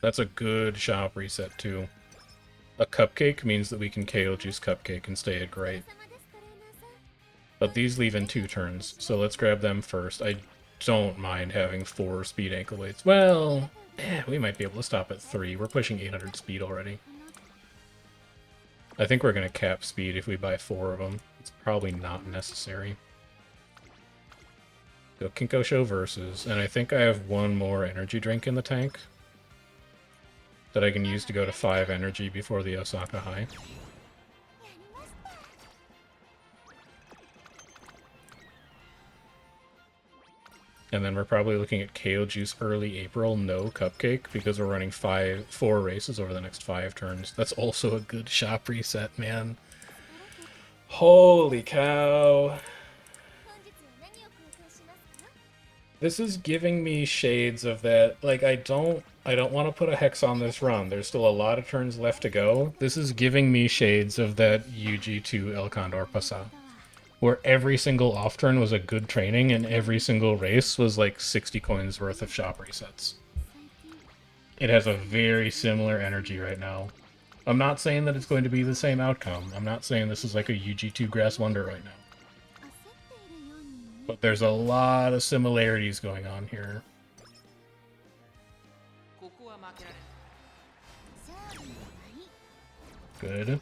That's a good shop reset, too. A cupcake means that we can KO juice cupcake and stay at great. But these leave in 2 turns, so let's grab them first. I don't mind having 4 speed ankle weights. Well, we might be able to stop at 3. We're pushing 800 speed already. I think we're going to cap speed if we buy 4 of them. It's probably not necessary. Go Kinko Show versus, and I think I have 1 more energy drink in the tank that I can use to go to 5 energy before the Osaka High. And then we're probably looking at KO Juice early April, no Cupcake, because we're running 4 races over the next 5 turns. That's also a good shop reset, man. Holy cow. This is giving me shades of that, like, I don't want to put a hex on this run. There's still a lot of turns left to go. This is giving me shades of that UG2 El Condor Pasa, where every single off turn was a good training and every single race was like 60 coins worth of shop resets. It has a very similar energy right now. I'm not saying that it's going to be the same outcome. I'm not saying this is like a UG2 Grass Wonder right now. But there's a lot of similarities going on here. Good.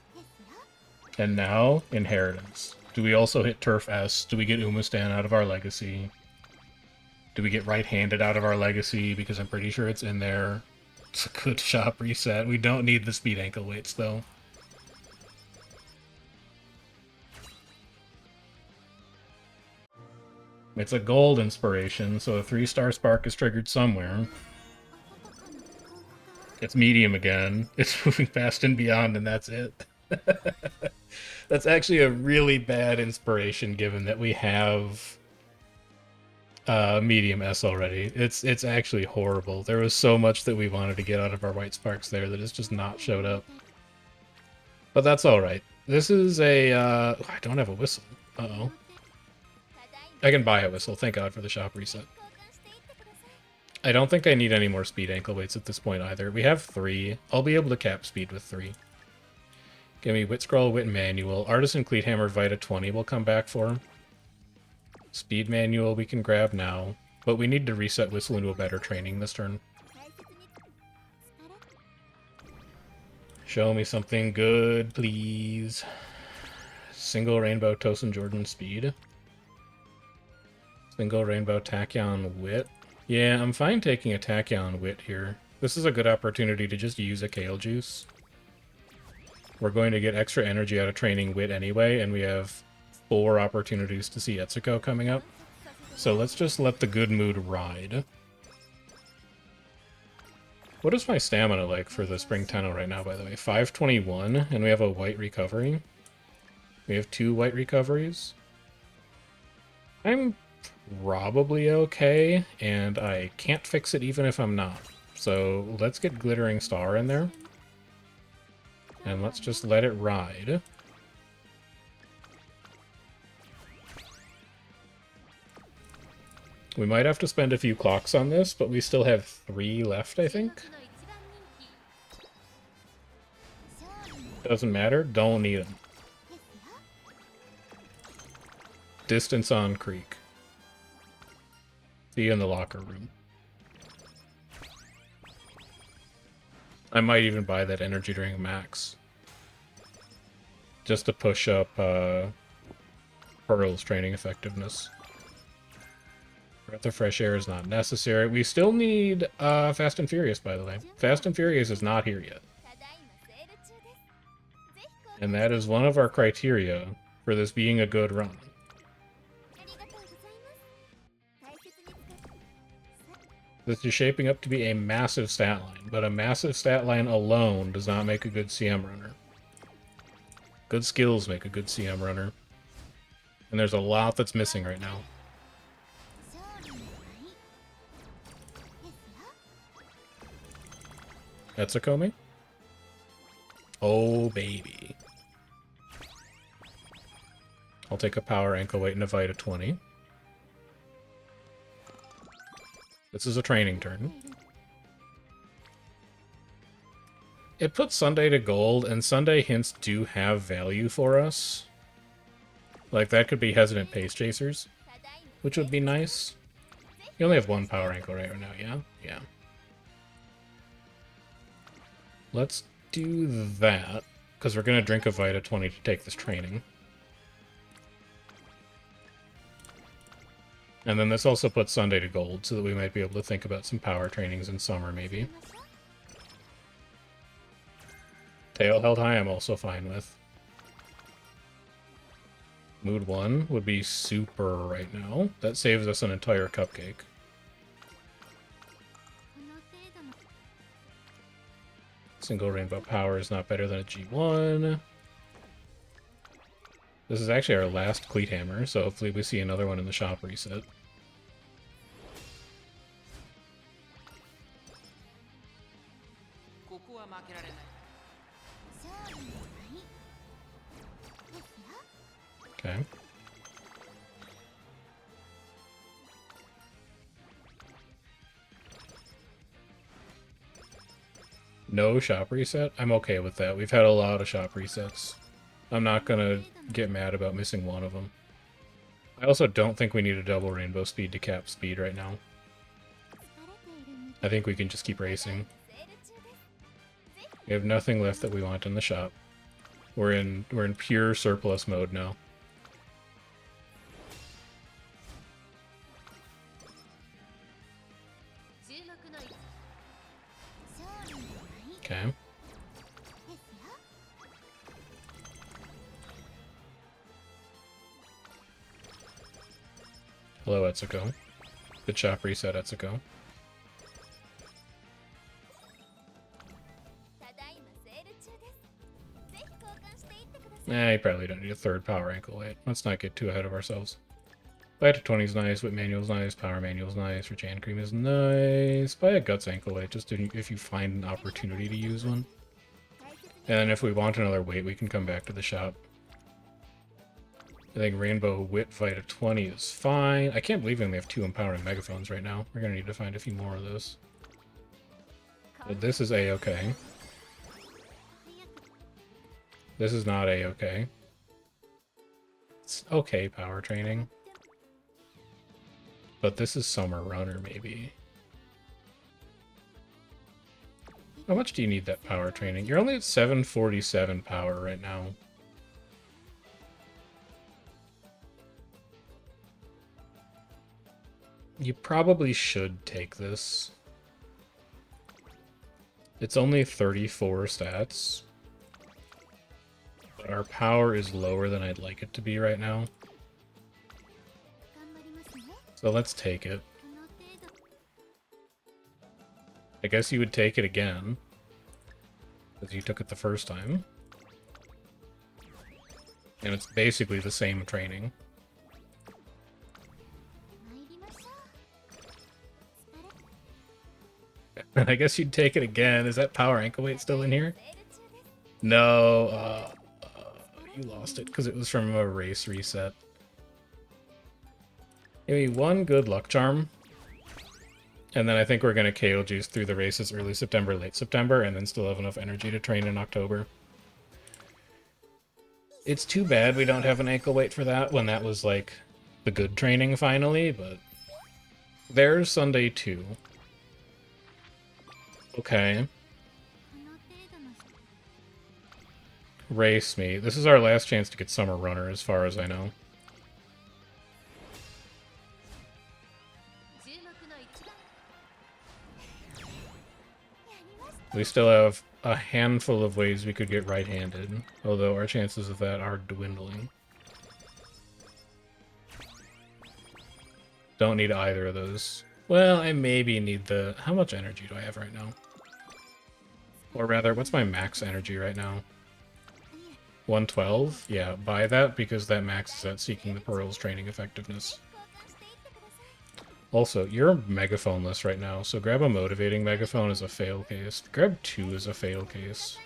And now, Inheritance. Do we also hit Turf S? Do we get Umastan out of our Legacy? Do we get Right-Handed out of our Legacy? Because I'm pretty sure it's in there. It's a good shop reset. We don't need the speed ankle weights, though. It's a gold inspiration, so a 3-star spark is triggered somewhere. It's medium again. It's moving fast and beyond, and that's it. That's actually a really bad inspiration, given that we have medium S already. It's actually horrible. There was so much that we wanted to get out of our white sparks there that it's just not showed up. But that's alright. This is a... I don't have a whistle. Uh-oh. I can buy a whistle. Thank God for the shop reset. I don't think I need any more speed ankle weights at this point either. We have 3. I'll be able to cap speed with 3. Give me Wit Scroll, Wit Manual. Artisan Cleat Hammer Vita 20 will come back for. Speed Manual we can grab now. But we need to reset Whistle into a better training this turn. Show me something good, please. Single Rainbow Tosin Jordan Speed. Single Rainbow Tachyon Wit. Yeah, I'm fine taking a Tachyon Wit here. This is a good opportunity to just use a Kale Juice. We're going to get extra energy out of training Wit anyway, and we have 4 opportunities to see Etsuko coming up. So let's just let the good mood ride. What is my stamina like for the Spring Tenno right now, by the way? 521, and we have a white recovery. We have 2 white recoveries. I'm probably okay, and I can't fix it even if I'm not. So let's get Glittering Star in there. And let's just let it ride. We might have to spend a few clocks on this, but we still have 3 left, I think. Doesn't matter, don't need them. Distance on Creek. See you in the locker room. I might even buy that energy drink max. Just to push up Pearl's training effectiveness. Breath of Fresh Air is not necessary. We still need Fast and Furious, by the way. Fast and Furious is not here yet. And that is one of our criteria for this being a good run. This is shaping up to be a massive stat line, but a massive stat line alone does not make a good CM runner. Good skills make a good CM runner. And there's a lot that's missing right now. Etsukomi? Oh, baby. I'll take a power ankle weight and a Vita 20. This is a training turn. It puts Sunday to gold, and Sunday hints do have value for us. Like, that could be Hesitant Pace Chasers, which would be nice. You only have 1 power ankle right now, yeah? Yeah. Let's do that, because we're going to drink a Vita 20 to take this training. And then this also puts Sunday to gold, so that we might be able to think about some power trainings in summer, maybe. Tail held high, I'm also fine with. Mood 1 would be super right now. That saves us an entire cupcake. Single Rainbow Power is not better than a G1. This is actually our last Cleat Hammer, so hopefully we see another one in the shop reset. Okay. No shop reset? I'm okay with that. We've had a lot of shop resets. I'm not gonna get mad about missing one of them. I also don't think we need a double rainbow speed to cap speed right now. I think we can just keep racing. We have nothing left that we want in the shop. We're in pure surplus mode now. Okay. Hello, Etsuko. Good shop reset, Etsuko. You probably don't need a 3rd power ankle weight. Let's not get too ahead of ourselves. Vita 20 is nice, Whip Manual's nice, Power Manual's nice, Regen Cream is nice. Buy a Guts ankle weight, just if you find an opportunity to use one. And then if we want another weight, we can come back to the shop. I think Rainbow Wit Vita 20 is fine. I can't believe we only have 2 empowering megaphones right now. We're gonna need to find a few more of those. But this is A-okay. This is not A-okay. It's okay power training. But this is Summer Runner, maybe. How much do you need that power training? You're only at 747 power right now. You probably should take this. It's only 34 stats. But our power is lower than I'd like it to be right now. So let's take it. I guess you would take it again. Because you took it the first time. And it's basically the same training. And I guess you'd take it again. Is that power ankle weight still in here? No, you lost it because it was from a race reset. Give me one good luck charm. And then I think we're going to KO juice through the races early September, late September, and then still have enough energy to train in October. It's too bad we don't have an ankle weight for that when that was like the good training finally, but there's Sunday too. Okay. Race me. This is our last chance to get Summer Runner, as far as I know. We still have a handful of ways we could get right-handed, although our chances of that are dwindling. Don't need either of those. Well, I maybe need the... How much energy do I have right now? Or rather, what's my max energy right now? 112? Yeah, buy that because that maxes at Seeking the Pearls training effectiveness. Also, you're megaphoneless right now, so grab a motivating megaphone as a fail case. Grab 2 as a fail case.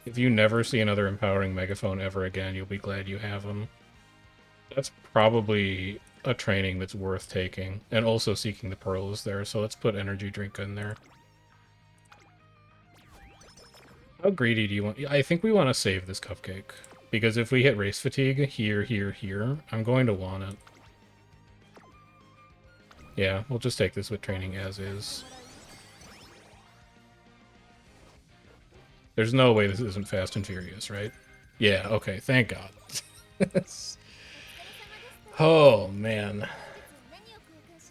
If you never see another empowering megaphone ever again, you'll be glad you have them. That's probably a training that's worth taking. And also Seeking the Pearl is there, so let's put energy drink in there. How greedy do you want? I think we want to save this cupcake. Because if we hit race fatigue here, here, here, I'm going to want it. Yeah, we'll just take this with training as is. There's no way this isn't Fast and Furious, right? Yeah, okay, thank God. Oh, man.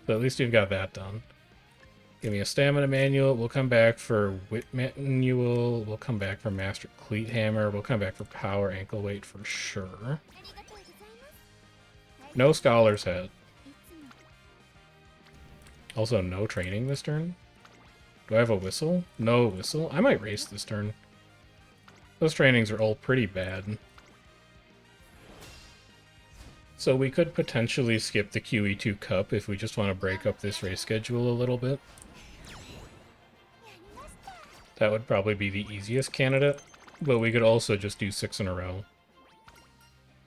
But at least we've got that done. Give me a stamina manual. We'll come back for wit manual. We'll come back for master cleat hammer. We'll come back for power ankle weight for sure. No scholar's head. Also, no training this turn. Do I have a whistle? No whistle. I might race this turn. Those trainings are all pretty bad. So we could potentially skip the QE2 Cup if we just want to break up this race schedule a little bit. That would probably be the easiest candidate, but we could also just do 6 in a row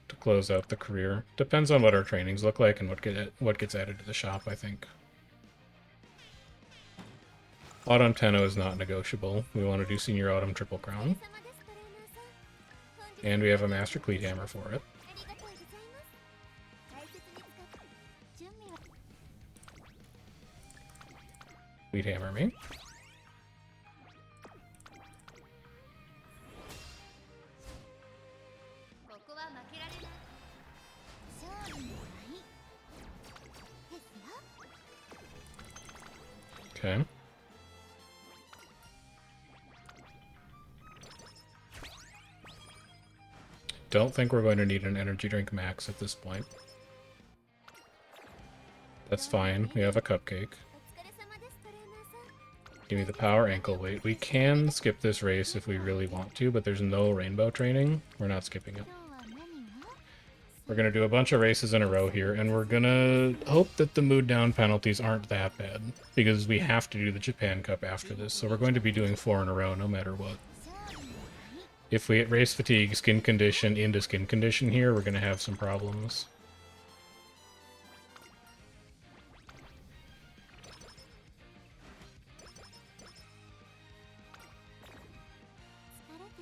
to close out the career. Depends on what our trainings look like and what gets added to the shop, I think. Autumn Tenno is not negotiable. We want to do Senior Autumn Triple Crown. And we have a Master Cleat Hammer for it. Cleat Hammer me. Okay. Don't think we're going to need an energy drink max at this point. That's fine. We have a cupcake. Give me the power ankle weight. We can skip this race if we really want to, but there's no rainbow training. We're not skipping it. We're going to do a bunch of races in a row here, and we're going to hope that the mood down penalties aren't that bad, because we have to do the Japan Cup after this, so we're going to be doing 4 in a row no matter what. If we hit race fatigue, skin condition, into skin condition here, we're going to have some problems.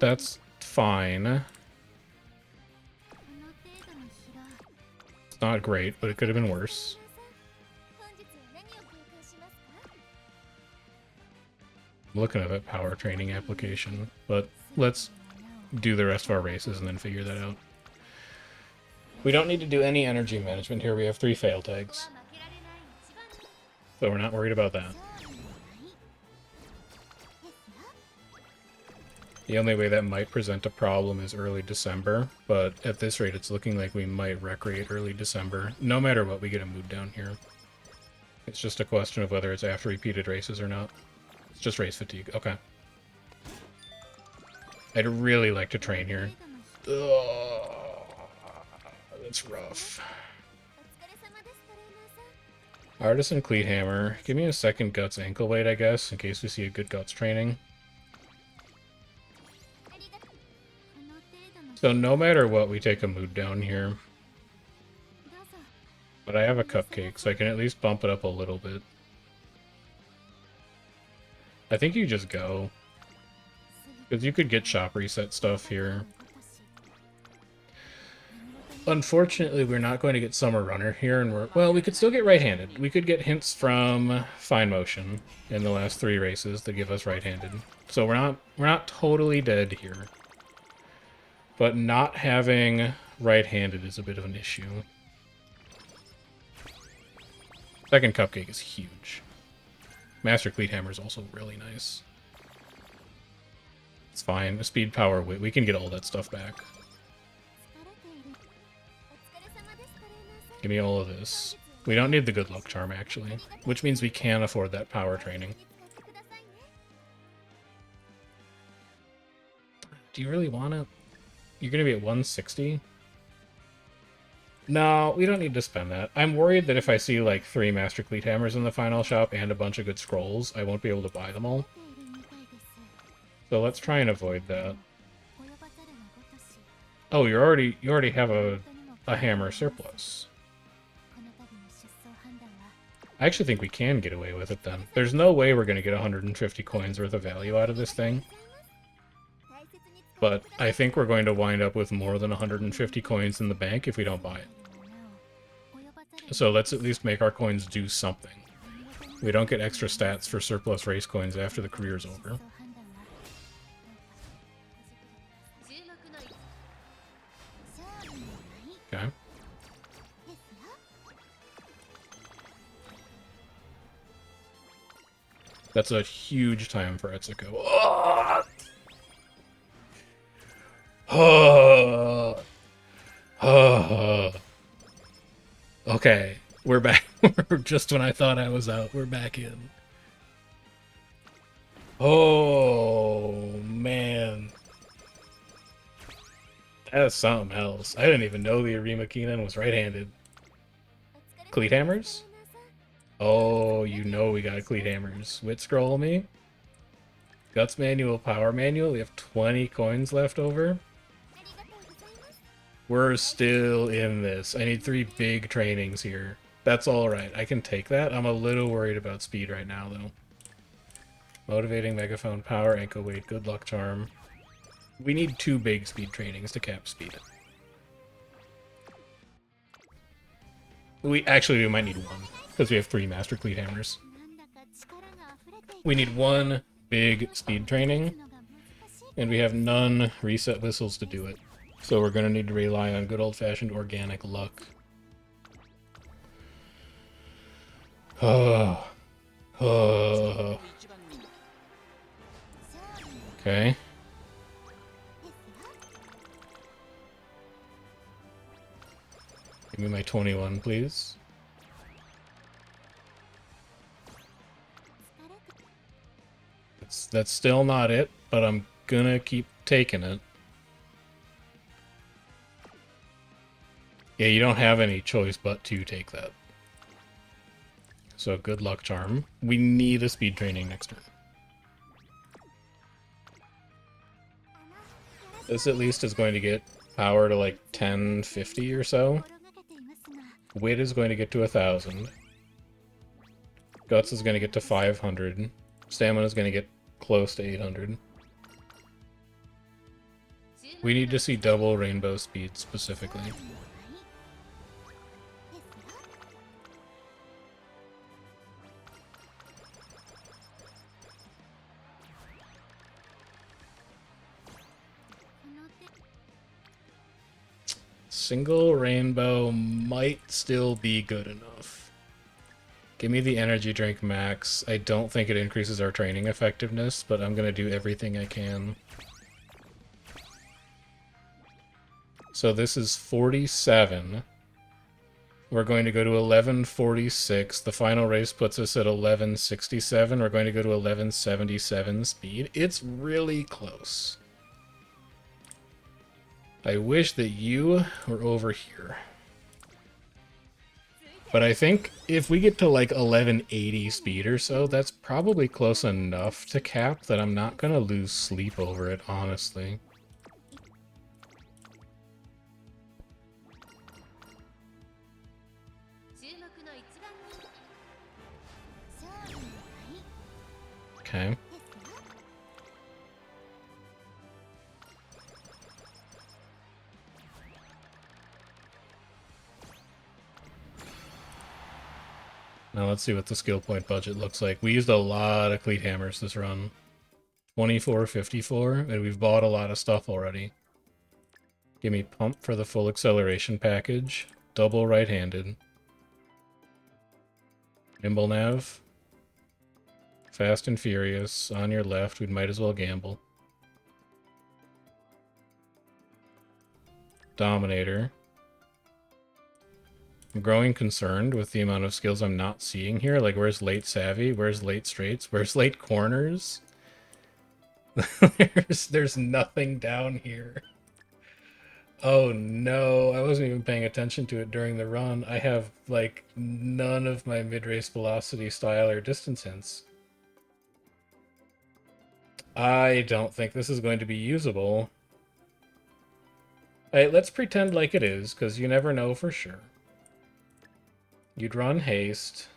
That's fine. It's not great, but it could have been worse. I'm looking at that power training application, but let's do the rest of our races and then figure that out. We don't need to do any energy management here. We have 3 fail tags. So we're not worried about that. The only way that might present a problem is early December, but at this rate it's looking like we might recreate early December. No matter what, we get a mood down here. It's just a question of whether it's after repeated races or not. It's just race fatigue. Okay. I'd really like to train here. Ugh, that's rough. Artisan Cleat Hammer. Give me a second Guts ankle weight, I guess, in case we see a good Guts training. So no matter what, we take a mood down here. But I have a cupcake, so I can at least bump it up a little bit. I think you just go. Because you could get shop reset stuff here. Unfortunately, we're not going to get Summer Runner here, and well, we could still get right-handed. We could get hints from Fine Motion in the last 3 races that give us right-handed. So we're not totally dead here. But not having right-handed is a bit of an issue. Second cupcake is huge. Master Cleat Hammer is also really nice. It's fine. Speed, power, wit. We can get all that stuff back. Give me all of this. We don't need the good luck charm, actually. Which means we can afford that power training. Do you really want it? You're going to be at 160? No, we don't need to spend that. I'm worried that if I see like 3 Master Cleat Hammers in the final shop and a bunch of good scrolls, I won't be able to buy them all. So let's try and avoid that. Oh, you already have a hammer surplus. I actually think we can get away with it then. There's no way we're going to get 150 coins worth of value out of this thing. But I think we're going to wind up with more than 150 coins in the bank if we don't buy it. So let's at least make our coins do something. We don't get extra stats for surplus race coins after the career's over. Okay. That's a huge time for Etsuko. Okay, we're back. Just when I thought I was out, we're back in. Oh, man. That's something else. I didn't even know the Arima Keenan was right-handed. Cleat Hammers? Oh, you know we got Cleat Hammers. Wit Scroll me. Guts Manual, Power Manual. We have 20 coins left over. We're still in this. I need 3 big trainings here. That's alright. I can take that. I'm a little worried about speed right now, though. Motivating, Megaphone, Power, Ankle Weight, Good Luck Charm. We need 2 big speed trainings to cap speed. We might need 1, because we have 3 Master Cleat Hammers. We need 1 big speed training, and we have none reset whistles to do it. So we're going to need to rely on good old-fashioned organic luck. Okay. Give me my 21, please. That's still not it, but I'm gonna keep taking it. Yeah, you don't have any choice but to take that. So, good luck charm. We need a speed training next turn. This at least is going to get power to like 1050 or so. Wit is going to get to 1000. Guts is going to get to 500. Stamina is going to get close to 800. We need to see double rainbow speed specifically. Single rainbow might still be good enough. Give me the energy drink max. I don't think it increases our training effectiveness, but I'm going to do everything I can. So this is 47. We're going to go to 1146. The final race puts us at 1167. We're going to go to 1177 speed. It's really close. I wish that you were over here. But I think if we get to like 1180 speed or so, that's probably close enough to cap that I'm not going to lose sleep over it, honestly. Okay. Now let's see what the skill point budget looks like. We used a lot of cleat hammers this run. 2454, and we've bought a lot of stuff already. Give me pump for the full acceleration package. Double right-handed. Nimble nav. Fast and Furious. On your left, we might as well gamble. Dominator. I'm growing concerned with the amount of skills I'm not seeing here. Like, where's late savvy? Where's late straights? Where's late corners? there's nothing down here. Oh no, I wasn't even paying attention to it during the run. I have, like, none of my mid-race velocity, style, or distance hints. I don't think this is going to be usable. Hey, let's pretend like it is, because you never know for sure. You'd run haste.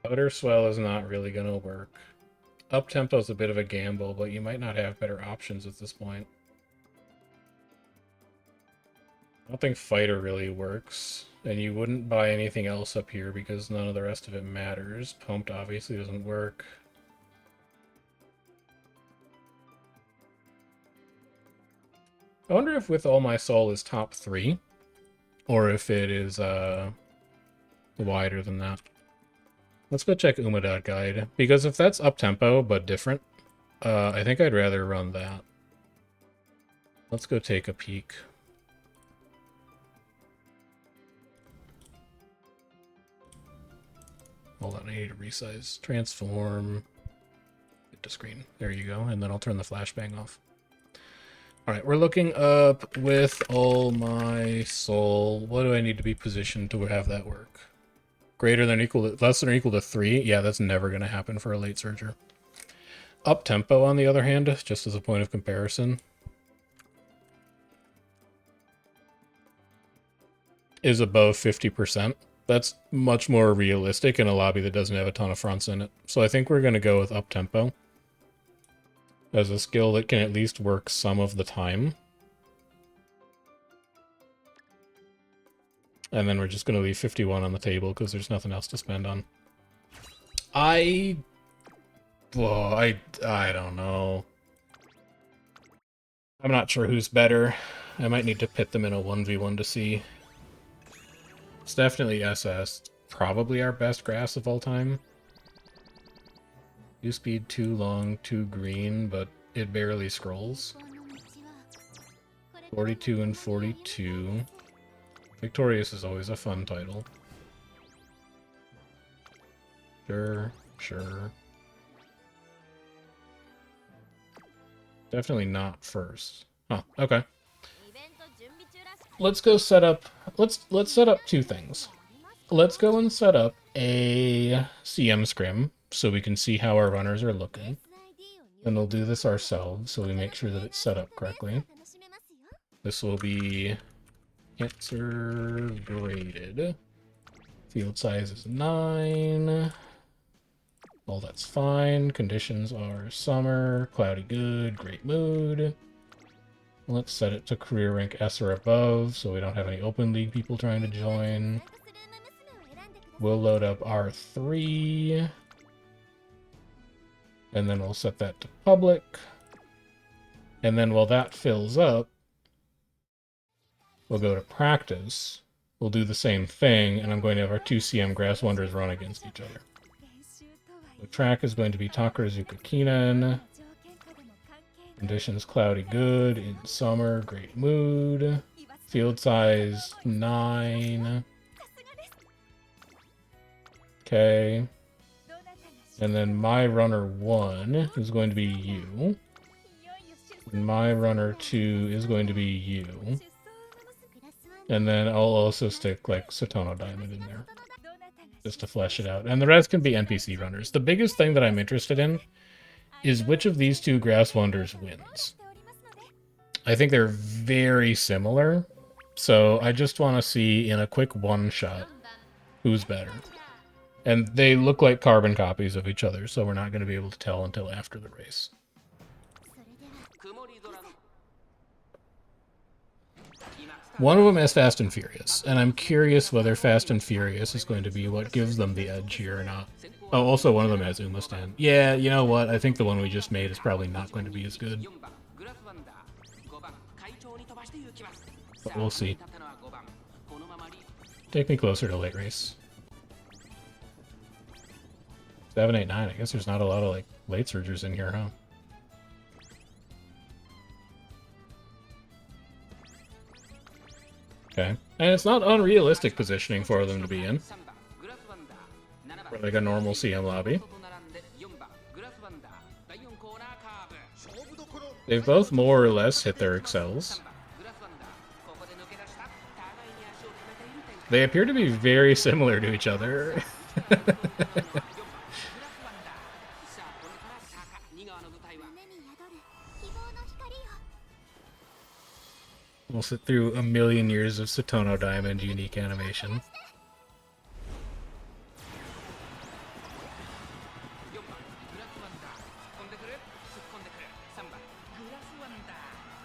Outer swell is not really going to work. Up-tempo is a bit of a gamble, but you might not have better options at this point. I don't think fighter really works, and you wouldn't buy anything else up here because none of the rest of it matters. Pumped obviously doesn't work. I wonder if With All My Soul is top 3, or if it is wider than that. Let's go check Uma.guide, because if that's up-tempo but different, I think I'd rather run that. Let's go take a peek. Hold on, I need to resize. Transform. Hit to screen. There you go, and then I'll turn the flashbang off. Alright, we're looking up With All My Soul. What do I need to be positioned to have that work? Greater than or equal to, less than or equal to 3? Yeah, that's never going to happen for a late surger. Up tempo, on the other hand, just as a point of comparison, is above 50%. That's much more realistic in a lobby that doesn't have a ton of fronts in it. So I think we're going to go with up tempo as a skill that can at least work some of the time. And then we're just going to leave 51 on the table because there's nothing else to spend on. I don't know. I'm not sure who's better. I might need to pit them in a 1v1 to see. It's definitely SS. Probably our best grass of all time. 2 speed, 2 long, 2 green, but it barely scrolls. 42 and 42. Victorious is always a fun title. Sure, sure. Definitely not first. Huh, okay. Let's go set up, let's set up 2 things. Let's go and set up a CM scrim so we can see how our runners are looking. And we'll do this ourselves so we make sure that it's set up correctly. This will be answer graded. Field size is 9. Well, that's fine. Conditions are summer, cloudy good, great mood. Let's set it to career rank S or above so we don't have any open league people trying to join. We'll load up R3. And then we'll set that to public. And then while that fills up, we'll go to practice. we'll do the same thing, and I'm going to have our two CM Grass Wonders run against each other. The track is going to be Takarazuka Kinen. Conditions cloudy good. In summer, great mood. Field size 9. Okay. And then my runner 1 is going to be you. And my runner 2 is going to be you. And then I'll also stick like Satono Diamond in there, just to flesh it out. And the rest can be NPC runners. The biggest thing that I'm interested in is which of these two Grass Wonders wins. I think they're very similar, so I just want to see in a quick one-shot who's better. And they look like carbon copies of each other, so we're not going to be able to tell until after the race. One of them is Fast and Furious, and I'm curious whether Fast and Furious is going to be what gives them the edge here or not. Oh, also one of them has Umamusume. Yeah, you know what? I think the one we just made is probably not going to be as good. But we'll see. Take me closer to late race. 7, 8, 9. I guess there's not a lot of like late surgers in here, huh? Okay. And it's not unrealistic positioning for them to be in. For like a normal CM lobby. They've both more or less hit their excels. They appear to be very similar to each other. We'll sit through a million years of Satono Diamond unique animation.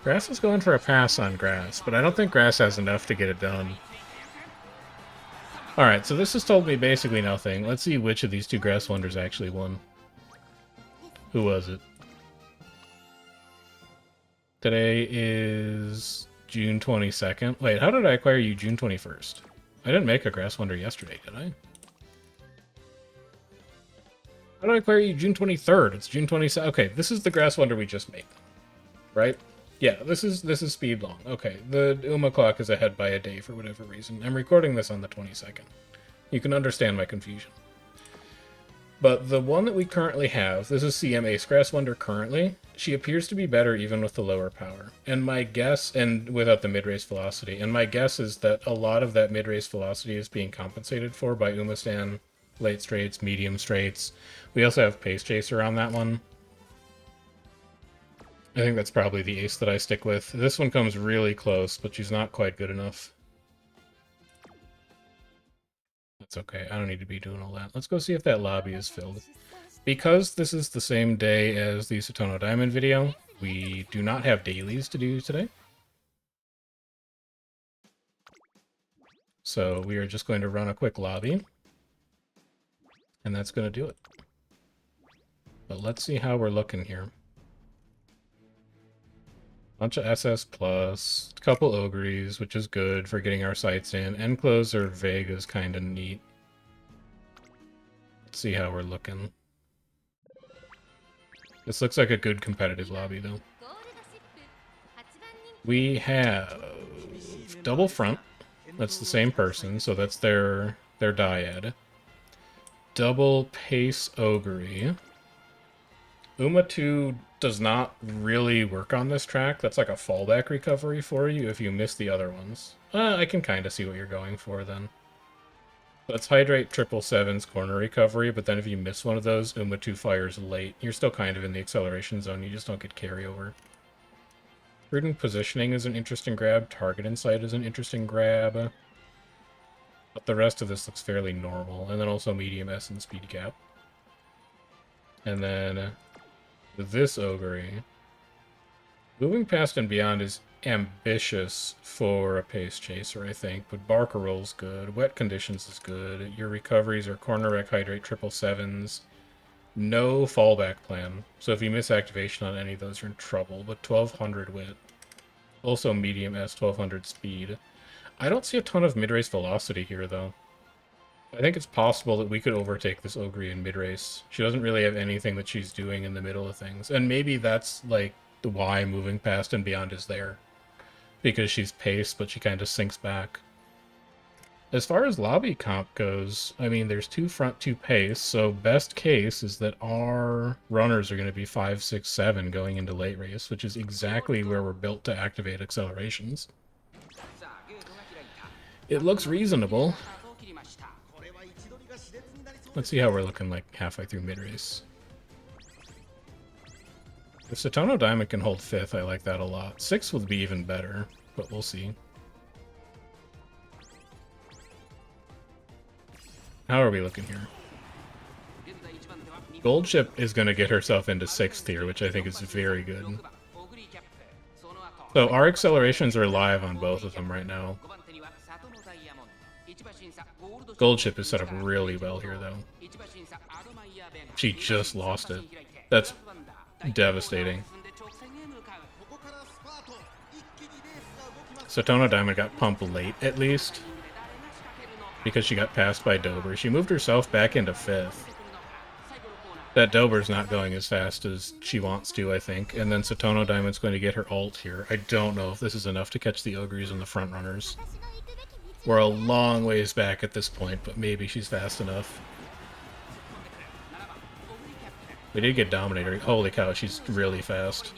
Grass is going for a pass on Grass, but I don't think Grass has enough to get it done. Alright, so this has told me basically nothing. Let's see which of these two Grass Wonders actually won. Who was it? Today is June 22nd. Wait, how did I acquire you June 21st? I didn't make a Grass Wonder yesterday, did I? How did I acquire you June 23rd? It's June 22nd. Okay, this is the Grass Wonder we just made. Right? Yeah, this is speed long. Okay, the Uma clock is ahead by a day for whatever reason. I'm recording this on the 22nd. You can understand my confusion. But the one that we currently have, this is CM Ace Grass Wonder currently, she appears to be better even with the lower power. And my guess, and without the mid-race velocity, and my guess is that a lot of that mid-race velocity is being compensated for by Umastan, late straights, medium straights. We also have Pace Chaser on that one. I think that's probably the ace that I stick with. This one comes really close, but she's not quite good enough. That's okay. I don't need to be doing all that. Let's go see if that lobby is filled. Because this is the same day as the Satono Diamond video, we do not have dailies to do today. So we are just going to run a quick lobby. And that's going to do it. But let's see how we're looking here. Bunch of SS plus, a couple Ogres, which is good for getting our sights in. Enclose or Vega's kind of neat. Let's see how we're looking. This looks like a good competitive lobby, though. We have double front. That's the same person, so that's their dyad. Double pace Ogre. Uma 2 does not really work on this track. That's like a fallback recovery for you if you miss the other ones. I can kind of see what you're going for then. Let's Hydrate 777's corner recovery, but then if you miss one of those, Uma 2 fires late. You're still kind of in the acceleration zone, you just don't get carryover. Prudent Positioning is an interesting grab. Target Insight is an interesting grab. But the rest of this looks fairly normal. And then also Medium S and Speed Gap. And then this Ogre. Moving Past and Beyond is ambitious for a Pace Chaser, I think, but Barker Roll's good. Wet Conditions is good. Your recoveries are Corner Wreck, Hydrate, 777s. No fallback plan. So if you miss activation on any of those, you're in trouble. But 1200 Wit. Also Medium S, 1200 Speed. I don't see a ton of mid-race velocity here, though. I think it's possible that we could overtake this Ogre in mid-race. She doesn't really have anything that she's doing in the middle of things. And maybe that's, like, the why moving past and beyond is there. Because she's paced, but she kind of sinks back. As far as lobby comp goes, I mean, there's 2 front, 2 pace, so best case is that our runners are going to be 5, 6, 7 going into late race, which is exactly where we're built to activate accelerations. It looks reasonable. Let's see how we're looking like halfway through mid-race. If Satono Diamond can hold 5th, I like that a lot. 6th would be even better, but we'll see. How are we looking here? Gold Ship is going to get herself into 6th here, which I think is very good. So our accelerations are live on both of them right now. Gold Ship is set up really well here, though. She just lost it. That's devastating. Satono Diamond got pumped late, at least, because she got passed by Dober. She moved herself back into 5th. That Dober's not going as fast as she wants to, I think. And then Satono Diamond's going to get her ult here. I don't know if this is enough to catch the Ogres and the front runners. We're a long ways back at this point, but maybe she's fast enough. We did get Dominator. Holy cow, she's really fast.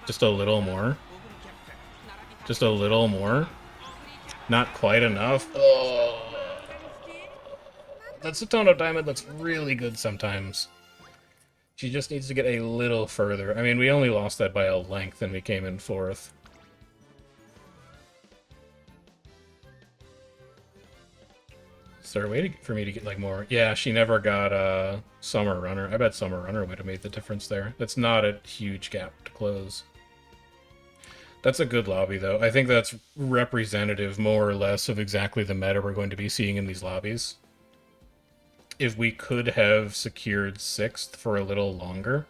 Just a little more. Just a little more. Not quite enough. Oh. That Satono Diamond looks really good sometimes. She just needs to get a little further. I mean, we only lost that by a length and we came in 4th. Is there a way for me to get, like, more? Yeah, she never got Summer Runner. I bet Summer Runner would have made the difference there. That's not a huge gap to close. That's a good lobby, though. I think that's representative, more or less, of exactly the meta we're going to be seeing in these lobbies. If we could have secured 6th for a little longer,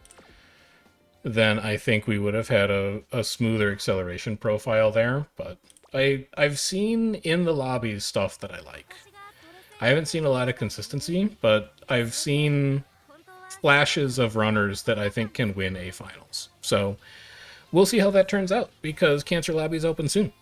then I think we would have had a smoother acceleration profile there. But I've seen in the lobbies stuff that I like. I haven't seen a lot of consistency, but I've seen flashes of runners that I think can win a finals. So we'll see how that turns out, because Cancer Lobby is open soon.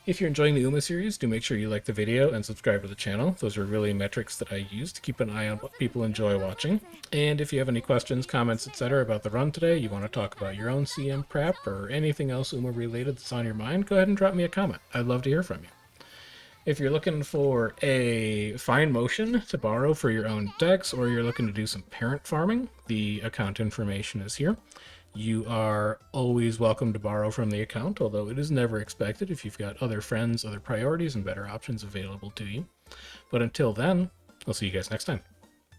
If you're enjoying the Uma series, do make sure you like the video and subscribe to the channel. Those are really metrics that I use to keep an eye on what people enjoy watching. And if you have any questions, comments, etc. about the run today, you want to talk about your own CM prep or anything else Uma related that's on your mind, go ahead and drop me a comment. I'd love to hear from you. If you're looking for a fine motion to borrow for your own decks, or you're looking to do some parent farming, the account information is here. You are always welcome to borrow from the account, although it is never expected if you've got other friends, other priorities, and better options available to you. But until then, I'll see you guys next time.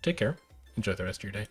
Take care. Enjoy the rest of your day.